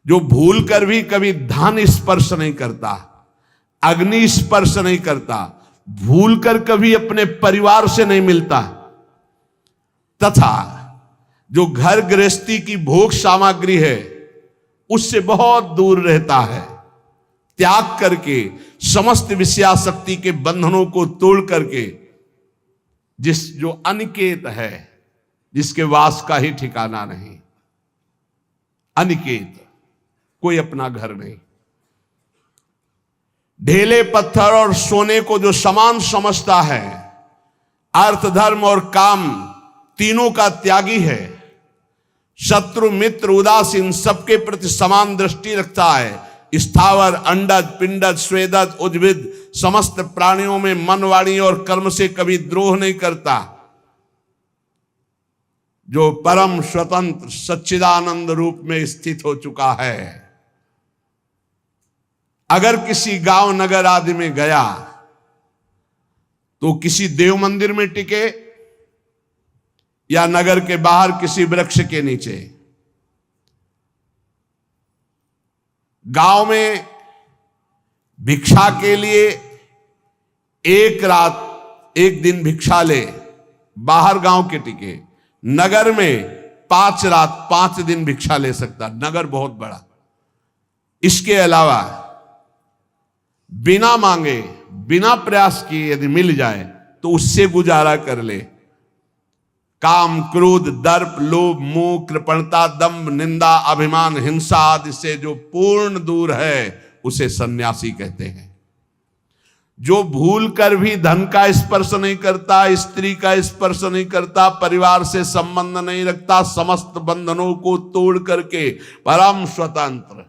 जो भूलकर भी कभी धन स्पर्श नहीं करता, अग्नि स्पर्श नहीं करता, भूलकर कभी अपने परिवार से नहीं मिलता, तथा जो घर गृहस्थी की भोग सामग्री है उससे बहुत दूर रहता है, त्याग करके समस्त विषयासक्ति के बंधनों को तोड़ करके, जो अनिकेत है, जिसके वास का ही ठिकाना नहीं, अनिकेत, कोई अपना घर नहीं, ढेले पत्थर और सोने को जो समान समझता है, अर्थ धर्म और काम तीनों का त्यागी है, शत्रु मित्र उदासीन सबके प्रति समान दृष्टि रखता है, स्थावर अंडज पिंडज स्वेदज उद्भिद समस्त प्राणियों में मन वाणी और कर्म से कभी द्रोह नहीं करता, जो परम स्वतंत्र सच्चिदानंद रूप में स्थित हो चुका है। अगर किसी गांव नगर आदि में गया तो किसी देव मंदिर में टिके या नगर के बाहर किसी वृक्ष के नीचे, गांव में भिक्षा के लिए एक रात एक दिन भिक्षा ले, बाहर गांव के टिके, नगर में 5 रात 5 दिन भिक्षा ले सकता, नगर बहुत बड़ा। इसके अलावा बिना मांगे बिना प्रयास किए यदि मिल जाए तो उससे गुजारा कर ले। काम क्रोध दर्प लोभ मोह कृपणता दंभ निंदा अभिमान हिंसा आदि से जो पूर्ण दूर है उसे सन्यासी कहते हैं। जो भूल कर भी धन का स्पर्श नहीं करता, स्त्री का स्पर्श नहीं करता, परिवार से संबंध नहीं रखता, समस्त बंधनों को तोड़ करके परम स्वतंत्र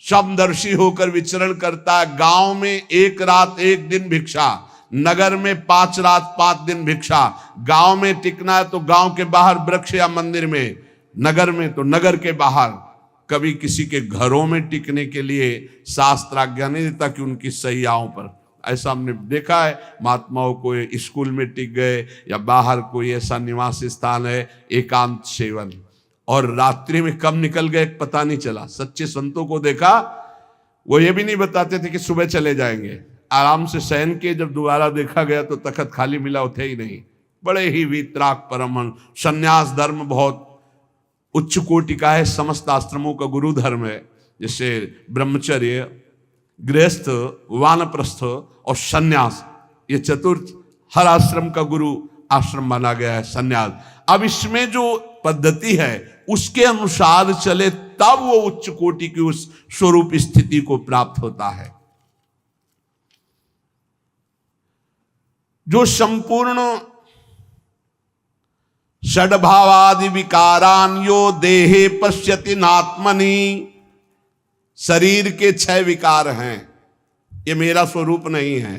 समदर्शी होकर विचरण करता है। गांव में 1 रात 1 दिन भिक्षा, नगर में 5 रात 5 दिन भिक्षा। गांव में टिकना है तो गांव के बाहर वृक्ष या मंदिर में, नगर में तो नगर के बाहर। कभी किसी के घरों में टिकने के लिए शास्त्र आज्ञा नहीं देता कि उनकी सैयाओं पर। ऐसा हमने देखा है, महात्माओं को स्कूल में टिक गए या बाहर कोई ऐसा निवास स्थान है, एकांत सेवन, और रात्रि में कब निकल गए पता नहीं चला। सच्चे संतों को देखा, वो ये भी नहीं बताते थे कि सुबह चले जाएंगे, आराम से शयन के जब दोबारा देखा गया तो तखत खाली मिला, थे ही नहीं। बड़े ही वीतराग परमहंस। संन्यास धर्म बहुत उच्च कोटि का है, समस्त आश्रमों का गुरु धर्म है। जैसे ब्रह्मचर्य, गृहस्थ, वानप्रस्थ और संन्यास, ये चतुर्थ हर आश्रम का गुरु आश्रम माना गया है संन्यास। अब इसमें जो पद्धति है उसके अनुसार चले तब वो उच्च कोटि की उस स्वरूप स्थिति को प्राप्त होता है। जो संपूर्ण षड्भावादि विकारान यो देहे पश्यति नात्मनि, शरीर के 6 विकार हैं, ये मेरा स्वरूप नहीं है।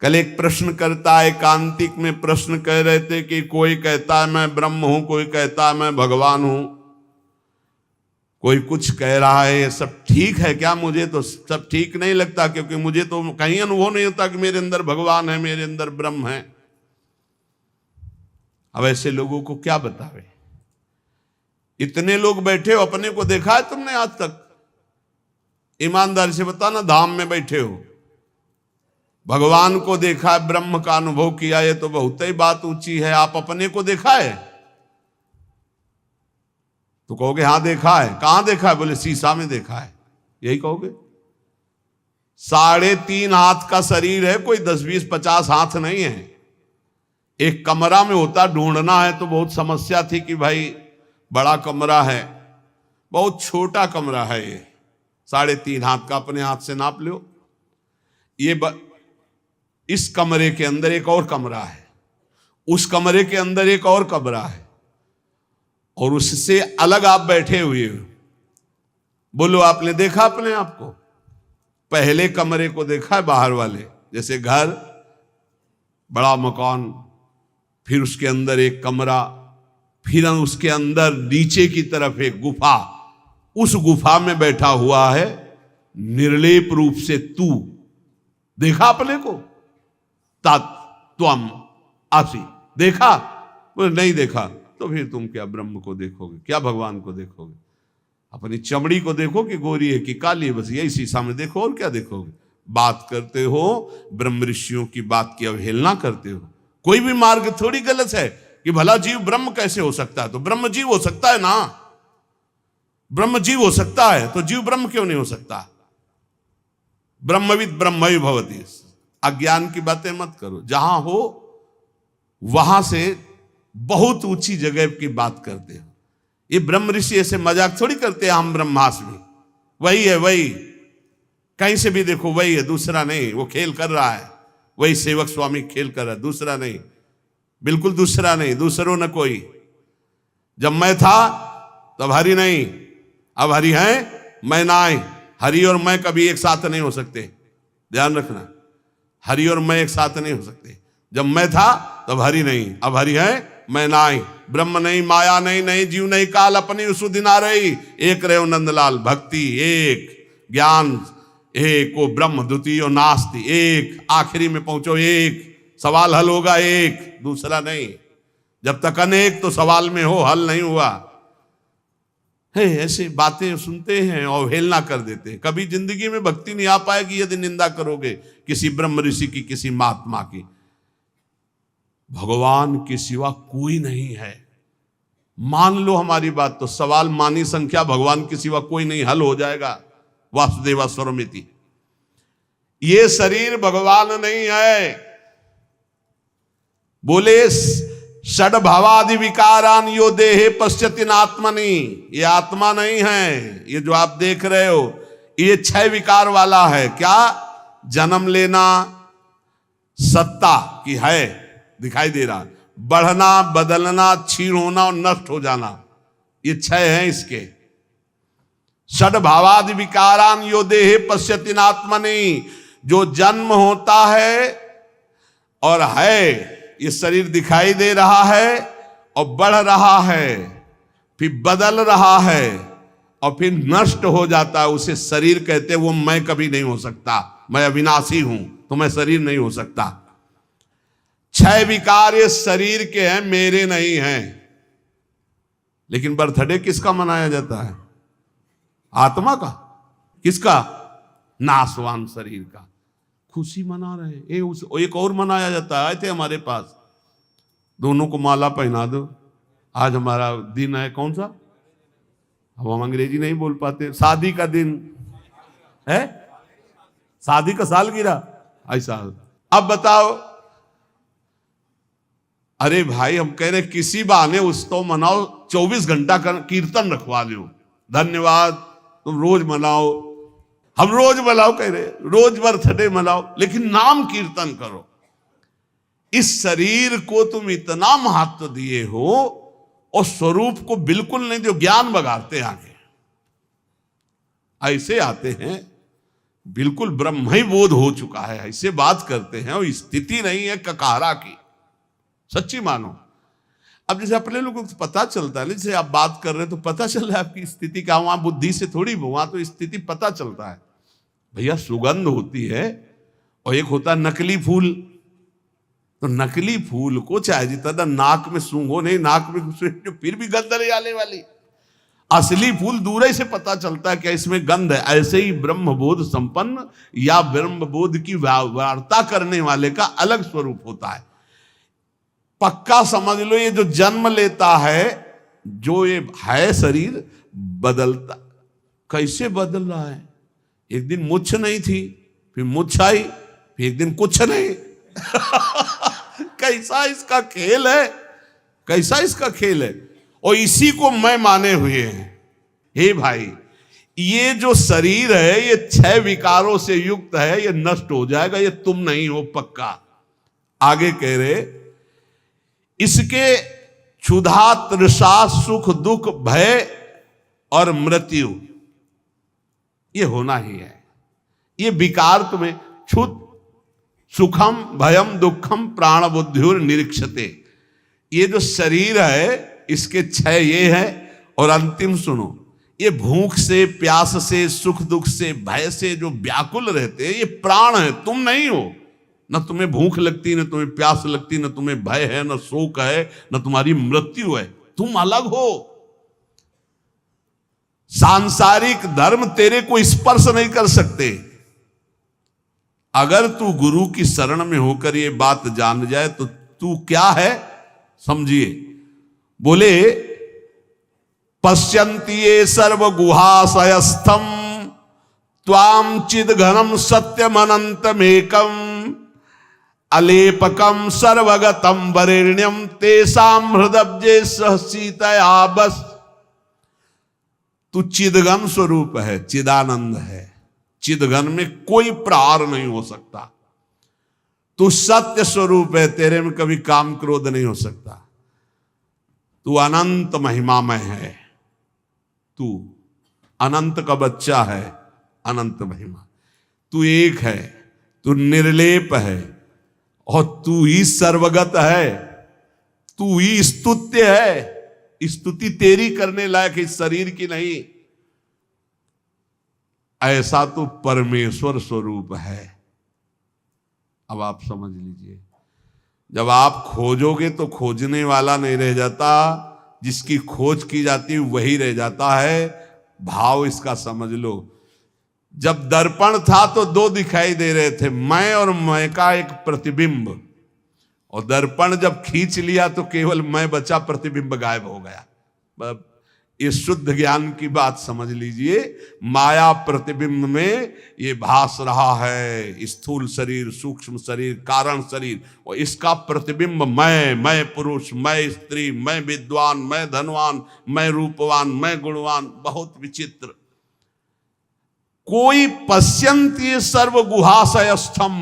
कल एक प्रश्न करता है, एकांतिक में प्रश्न कह रहे थे कि कोई कहता है मैं ब्रह्म हूं, कोई कहता है मैं भगवान हूं। कोई कुछ कह रहा है ये सब ठीक है क्या? मुझे तो सब ठीक नहीं लगता, क्योंकि मुझे तो कहीं अनुभव नहीं होता कि मेरे अंदर भगवान है, मेरे अंदर ब्रह्म है। अब ऐसे लोगों को क्या बतावे? इतने लोग बैठे हो, अपने को देखा है तुमने आज तक? ईमानदारी से बताना, धाम में बैठे हो, भगवान को देखा है, ब्रह्म का अनुभव किया, ये तो बहुत ही बात ऊंची है। आप अपने को देखा है? तो कहोगे हाँ देखा है। कहां देखा है? बोले शीशा में देखा है। यही कहोगे। 3.5 हाथ का शरीर है, कोई 10, 20, 50 हाथ नहीं है। एक कमरा में होता, ढूंढना है तो बहुत समस्या थी कि भाई बड़ा कमरा है, बहुत छोटा कमरा है ये, 3.5 हाथ का। अपने हाथ से नाप लो। इस कमरे के अंदर एक और कमरा है, उस कमरे के अंदर एक और कमरा है, और उससे अलग आप बैठे हुए हो। बोलो आपने देखा अपने आप को? पहले कमरे को देखा है, बाहर वाले, जैसे घर, बड़ा मकान, फिर उसके अंदर एक कमरा, फिर उसके अंदर नीचे की तरफ एक गुफा, उस गुफा में बैठा हुआ है निर्लेप रूप से तू। देखा अपने को? तत्वम आसी देखा? बोले नहीं देखा। तो फिर तुम क्या ब्रह्म को देखोगे, क्या भगवान को देखोगे? अपनी चमड़ी को देखो कि गोरी है कि काली है, बस यही शीशा में देखो, और क्या देखोगे? बात करते हो, ब्रह्म ऋषियों की बात की अवहेलना करते हो। कोई भी मार्ग थोड़ी गलत है कि भला जीव ब्रह्म कैसे हो सकता है? तो ब्रह्म जीव हो सकता है ना। ब्रह्म जीव हो सकता है तो जीव ब्रह्म क्यों नहीं हो सकता? ब्रह्मविद ब्रह्मवि भवति। अज्ञान की बातें मत करो। जहां हो वहां से बहुत ऊंची जगह की बात करते हो। ये ब्रह्म ऋषि ऐसे मजाक थोड़ी करते हैं, हम ब्रह्मास्मि, वही है, वही कहीं से भी देखो वही है, दूसरा नहीं। वो खेल कर रहा है, वही सेवक स्वामी खेल कर रहा है, दूसरा नहीं, बिल्कुल दूसरा नहीं, दूसरों न कोई। जब मैं था तब हरि नहीं, अब हरि है, मैं ना आई। हरि और मैं कभी एक साथ नहीं हो सकते, ध्यान रखना। हरि और मैं एक साथ नहीं हो सकते। जब मैं था तब हरि नहीं, अब हरि है, मैं ना आई। ब्रह्म नहीं, माया नहीं, नहीं जीव नहीं, काल अपनी सुधि ना रही। एक रहे नंदलाल, भक्ति एक, ज्ञान एक, वो ब्रह्म द्वितीय नास्ति एक, आखिरी में पहुंचो एक, सवाल हल होगा एक, दूसरा नहीं। जब तक अनेक तो सवाल में हो, हल नहीं हुआ है। ऐसे बातें सुनते हैं और अवहेलना कर देते हैं। कभी जिंदगी में भक्ति नहीं आ पाएगी यदि निंदा करोगे किसी ब्रह्म ऋषि की, किसी महात्मा की। भगवान के सिवा कोई नहीं है। मान लो हमारी बात, तो सवाल मानी संख्या भगवान के सिवा कोई नहीं, हल हो जाएगा। वासुदेवा स्वरमिति। ये शरीर भगवान नहीं है। बोले षड भावादि विकारान यो देहे पश्यति नात्मनि। ये आत्मा नहीं है। ये जो आप देख रहे हो ये 6 विकार वाला है। क्या? जन्म लेना, सत्ता की है, दिखाई दे रहा, बढ़ना, बदलना, क्षीण होना और नष्ट हो जाना, ये 6 हैं इसके। षड भावादि विकारान यो देहे पश्यति नात्मनि। जो जन्म होता है और है, ये शरीर दिखाई दे रहा है और बढ़ रहा है, फिर बदल रहा है और फिर नष्ट हो जाता है, उसे शरीर कहते हैं। वो मैं कभी नहीं हो सकता, मैं अविनाशी हूं, तो मैं शरीर नहीं हो सकता। 6 विकार ये शरीर के हैं, मेरे नहीं हैं। लेकिन बर्थडे किसका मनाया जाता है? आत्मा का। किसका? नाशवान शरीर का। खुशी मना रहे। एक और मनाया जाता है, आए थे हमारे पास, दोनों को माला पहना दो, आज हमारा दिन है। कौन सा? अब हम अंग्रेजी नहीं बोल पाते। शादी का दिन है, शादी का सालगिरह, ऐसा। अब बताओ, अरे भाई हम कह रहे किसी बहाने उस तो मनाओ, 24 घंटा का कीर्तन रखवा लो, धन्यवाद, तुम रोज मनाओ, हम रोज मनाओ, कह रहे रोज बर्थडे मनाओ, लेकिन नाम कीर्तन करो। इस शरीर को तुम इतना महत्व दिए हो और स्वरूप को बिल्कुल नहीं, जो ज्ञान बगाड़ते आगे ऐसे आते हैं, बिल्कुल ब्रह्म ही बोध हो चुका है, ऐसे बात करते हैं। और स्थिति नहीं है ककारा की, सच्ची मानो। अब जैसे अपने लोगों को पता चलता है, जैसे आप बात कर रहे हैं तो पता चल रहा है आपकी स्थिति क्या, वहां बुद्धि से थोड़ी, वहां तो स्थिति पता चलता है। भैया सुगंध होती है और एक होता है नकली फूल। तो नकली फूल को चाहे जितना नाक में सूंघो नहीं, नाक में घुसे फिर भी गंध नहीं आने वाली। असली फूल दूर ही से पता चलता है क्या इसमें गंध है। ऐसे ही ब्रह्मबोध संपन्न या ब्रह्मबोध की वार्ता करने वाले का अलग स्वरूप होता है। पक्का समझ लो, ये जो जन्म लेता है, जो ये है शरीर, बदलता। कैसे बदल रहा है? एक दिन मुछ नहीं थी, फिर मुछ आई, फिर एक दिन कुछ नहीं। कैसा इसका खेल है, कैसा इसका खेल है। और इसी को मैं माने हुए हैं। हे भाई, ये जो शरीर है ये 6 विकारों से युक्त है, ये नष्ट हो जाएगा, ये तुम नहीं हो पक्का। आगे कह रहे, इसके क्षुधा, तृषा, सुख, दुख, भय और मृत्यु ये होना ही है। ये विकार तुम्हें क्षुध, सुखम, भयम, दुखम, प्राण बुद्धिर निरीक्षते। ये जो शरीर है इसके 6 ये है। और अंतिम सुनो, ये भूख से, प्यास से, सुख दुख से, भय से जो व्याकुल रहते हैं, ये प्राण है, तुम नहीं हो। न तुम्हें भूख लगती, न तुम्हें प्यास लगती, न तुम्हें भय है, न शोक है, न तुम्हारी मृत्यु है। तुम अलग हो। सांसारिक धर्म तेरे को स्पर्श नहीं कर सकते। अगर तू गुरु की शरण में होकर ये बात जान जाए तो तू क्या है समझिए। बोले, पश्यन्ति ये सर्व गुहाशयस्थम त्वाम चिद घनम सत्यमनंतमेकम अलेपकम सर्वगतम वरेण्यम तेसाम हृदब्जे सहसीतया बस। तू चिदघन स्वरूप है, चिदानंद है। चिदघन में कोई प्रहार नहीं हो सकता। तू सत्य स्वरूप है, तेरे में कभी काम क्रोध नहीं हो सकता। तू अनंत महिमामय है, तू अनंत का बच्चा है, अनंत महिमा। तू एक है, तू निर्लेप है और तू ही सर्वगत है। तू ही स्तुत्य है। स्तुति तेरी करने लायक इस शरीर की नहीं। ऐसा तो परमेश्वर स्वरूप है। अब आप समझ लीजिए, जब आप खोजोगे तो खोजने वाला नहीं रह जाता, जिसकी खोज की जाती वही रह जाता है। भाव इसका समझ लो। जब दर्पण था तो 2 दिखाई दे रहे थे, मैं और मैं का एक प्रतिबिंब। और दर्पण जब खींच लिया तो केवल मैं बचा, प्रतिबिंब गायब हो गया। ये शुद्ध ज्ञान की बात समझ लीजिए। माया प्रतिबिंब में ये भास रहा है, स्थूल शरीर, सूक्ष्म शरीर, कारण शरीर, और इसका प्रतिबिंब मैं पुरुष, मैं स्त्री, मैं विद्वान, मैं धनवान, मैं रूपवान, मैं गुणवान। बहुत विचित्र। कोई पश्यन्ति सर्व गुहाशयस्थम।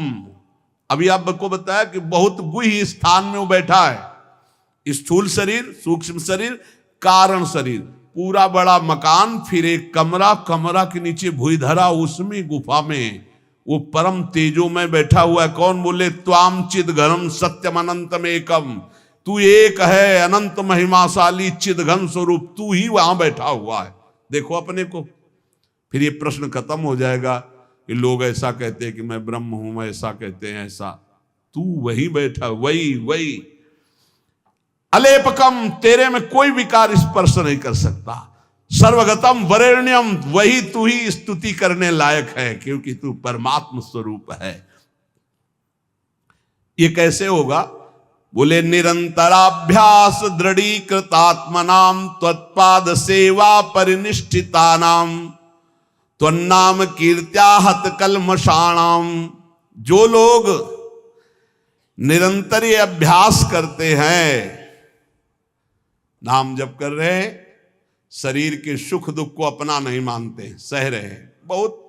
अभी आपको बताया कि बहुत गुह्य स्थान में वो बैठा है। स्थूल शरीर, सूक्ष्म शरीर, कारण शरीर, पूरा बड़ा मकान, फिर एक कमरा, कमरा के नीचे भूइधरा, उसमें गुफा में वो परम तेजो में बैठा हुआ है। कौन? बोले, त्वाम चिद घनम सत्यम अनंतम एकम। तू एक है, अनंत महिमाशाली चिदघन स्वरूप, तू ही वहां बैठा हुआ है। देखो अपने को। फिर ये प्रश्न खत्म हो जाएगा कि लोग ऐसा कहते हैं कि मैं ब्रह्म हूं, मैं ऐसा कहते हैं, ऐसा। तू वही बैठा, वही अलेपकम, तेरे में कोई विकार स्पर्श नहीं कर सकता। सर्वगतम वरेण्यम, वही तू ही स्तुति करने लायक है, क्योंकि तू परमात्म स्वरूप है। ये कैसे होगा? बोले, निरंतराभ्यास दृढ़ीकृतात्मनाम त्वत्पाद सेवा परिनिष्ठितानाम त्वन्नाम कीर्त्या हत कल्मषाणाम। जो लोग निरंतर ये अभ्यास करते हैं, नाम जप कर रहे हैं, शरीर के सुख दुख को अपना नहीं मानते, सह रहे हैं। बहुत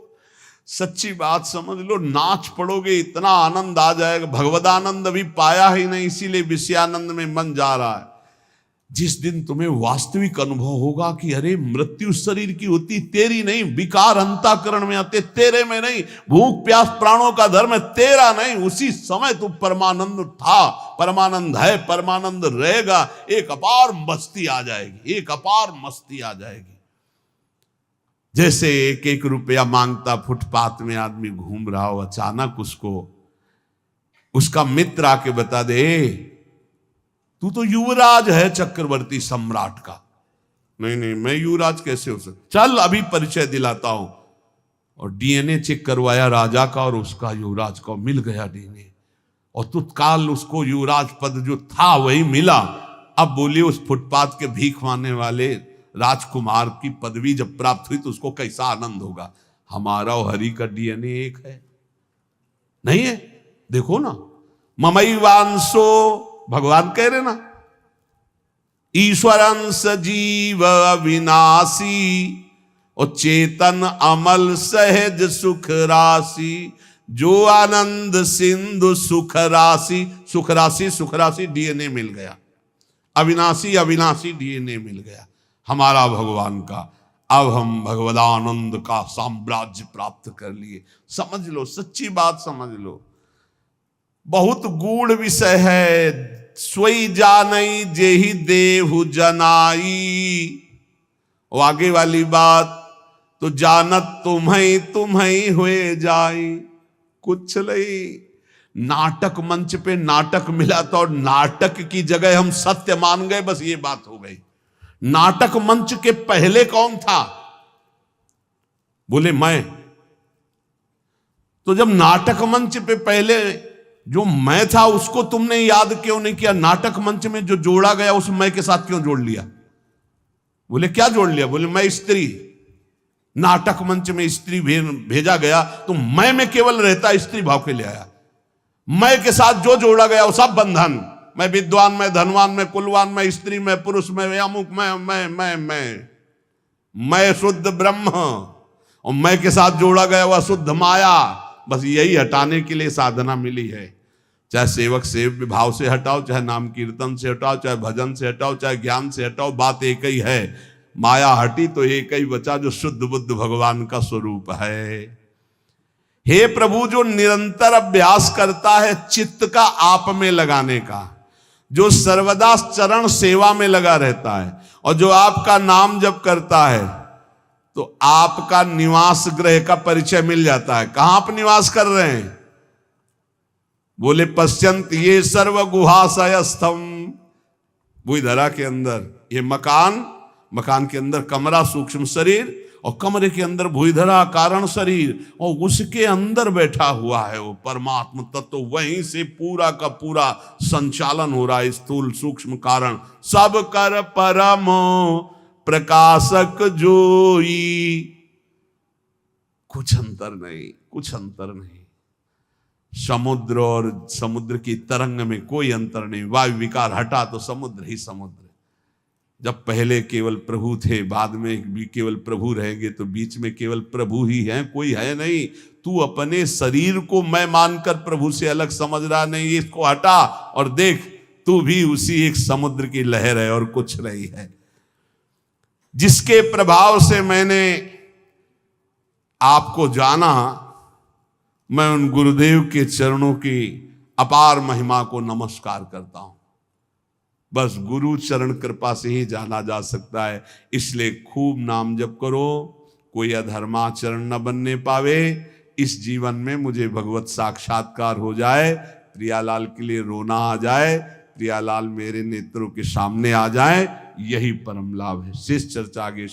सच्ची बात समझ लो। नाच पड़ोगे इतना आनंद आ जाएगा। भगवदानंद अभी पाया ही नहीं, इसीलिए विषयानंद में मन जा रहा है। जिस दिन तुम्हें वास्तविक अनुभव होगा कि अरे मृत्यु शरीर की होती, तेरी नहीं, विकार अंतःकरण में आते, तेरे में नहीं, भूख प्यास प्राणों का धर्म है, तेरा नहीं, उसी समय तू परमानंद था, परमानंद है, परमानंद रहेगा। एक अपार मस्ती आ जाएगी, एक अपार मस्ती आ जाएगी। जैसे एक एक रुपया मांगता फुटपाथ में आदमी घूम रहा हो, अचानक उसका मित्र आके बता दे तू तो युवराज है चक्रवर्ती सम्राट का। नहीं नहीं, मैं युवराज कैसे हो सकता, चल अभी परिचय दिलाता हूं। और डीएनए चेक करवाया राजा का और उसका युवराज का, मिल गया डीएनए, और तत्काल उसको युवराज पद जो था वही मिला। अब बोलिए उस फुटपाथ के भीख मांगने वाले राजकुमार की पदवी जब प्राप्त हुई तो उसको कैसा आनंद होगा। हमारा और हरि का डीएनए एक है, नहीं है? देखो ना, ममई वांसो, भगवान कह रहे ना, ईश्वरंस जीव अविनाशी और चेतन अमल सहज सुख राशि, जो आनंद सिंधु सुख राशि। सुख राशि, सुख राशि डीएनए मिल गया, अविनाशी अविनाशी डीएनए मिल गया हमारा भगवान का। अब हम भगवदानंद का साम्राज्य प्राप्त कर लिए। समझ लो, सच्ची बात समझ लो, बहुत गूढ़ विषय है। सोई जानई जेहि देहु जनाई, और आगे वाली बात तो जानत तुम्हें हुए जाई। कुछ नहीं, नाटक मंच पे नाटक मिला था और नाटक की जगह हम सत्य मान गए, बस ये बात हो गई। नाटक मंच के पहले कौन था? बोले मैं। तो जब नाटक मंच पे पहले जो मैं था उसको तुमने याद क्यों नहीं किया? नाटक मंच में जो जोड़ा गया उस मैं के साथ क्यों जोड़ लिया? बोले क्या जोड़ लिया? बोले मैं स्त्री, नाटक मंच में स्त्री भेजा गया तो मैं में केवल रहता स्त्री भाव के ले आया। मैं के साथ जो जोड़ा गया वो सब बंधन, मैं विद्वान, मैं धनवान, मैं कुलवान, मैं स्त्री, मैं पुरुष, मैं अमुक, मैं शुद्ध ब्रह्म, और मैं के साथ जोड़ा गया वह शुद्ध माया। बस यही हटाने के लिए साधना मिली है। चाहे सेवक सेव्य भाव से हटाओ, चाहे नाम कीर्तन से हटाओ, चाहे भजन से हटाओ, चाहे ज्ञान से हटाओ, बात एक ही है। माया हटी तो एक ही बचा, जो शुद्ध बुद्ध भगवान का स्वरूप है। हे प्रभु, जो निरंतर अभ्यास करता है चित्त का आप में लगाने का, जो सर्वदा चरण सेवा में लगा रहता है, और जो आपका नाम जप करता है, तो आपका निवास गृह का परिचय मिल जाता है। कहां आप निवास कर रहे हैं? बोले पश्यंत ये सर्व गुहाशयस्थम, भूधरा के अंदर ये मकान के अंदर कमरा सूक्ष्म शरीर, और कमरे के अंदर भूधरा कारण शरीर, और उसके अंदर बैठा हुआ है वो परमात्म तत्व। वहीं से पूरा का पूरा संचालन हो रहा है। स्थूल सूक्ष्म कारण सब कर परम प्रकाशक जोई। कुछ अंतर नहीं, कुछ अंतर नहीं। समुद्र और समुद्र की तरंग में कोई अंतर नहीं। वायु विकार हटा तो समुद्र ही समुद्र। जब पहले केवल प्रभु थे, बाद में भी केवल प्रभु रहेंगे, तो बीच में केवल प्रभु ही हैं, कोई है नहीं। तू अपने शरीर को मैं मानकर प्रभु से अलग समझ रहा नहीं, इसको हटा और देख, तू भी उसी एक समुद्र की लहर है और कुछ नहीं है। जिसके प्रभाव से मैंने आपको जाना, मैं उन गुरुदेव के चरणों की अपार महिमा को नमस्कार करता हूं। बस गुरु चरण कृपा से ही जाना जा सकता है। इसलिए खूब नाम जप करो, कोई अधर्माचरण न बनने पावे। इस जीवन में मुझे भगवत साक्षात्कार हो जाए, प्रियालाल के लिए रोना आ जाए, प्रियालाल मेरे नेत्रों के सामने आ जाए, यही परम लाभ है। शेष चर्चा आगे।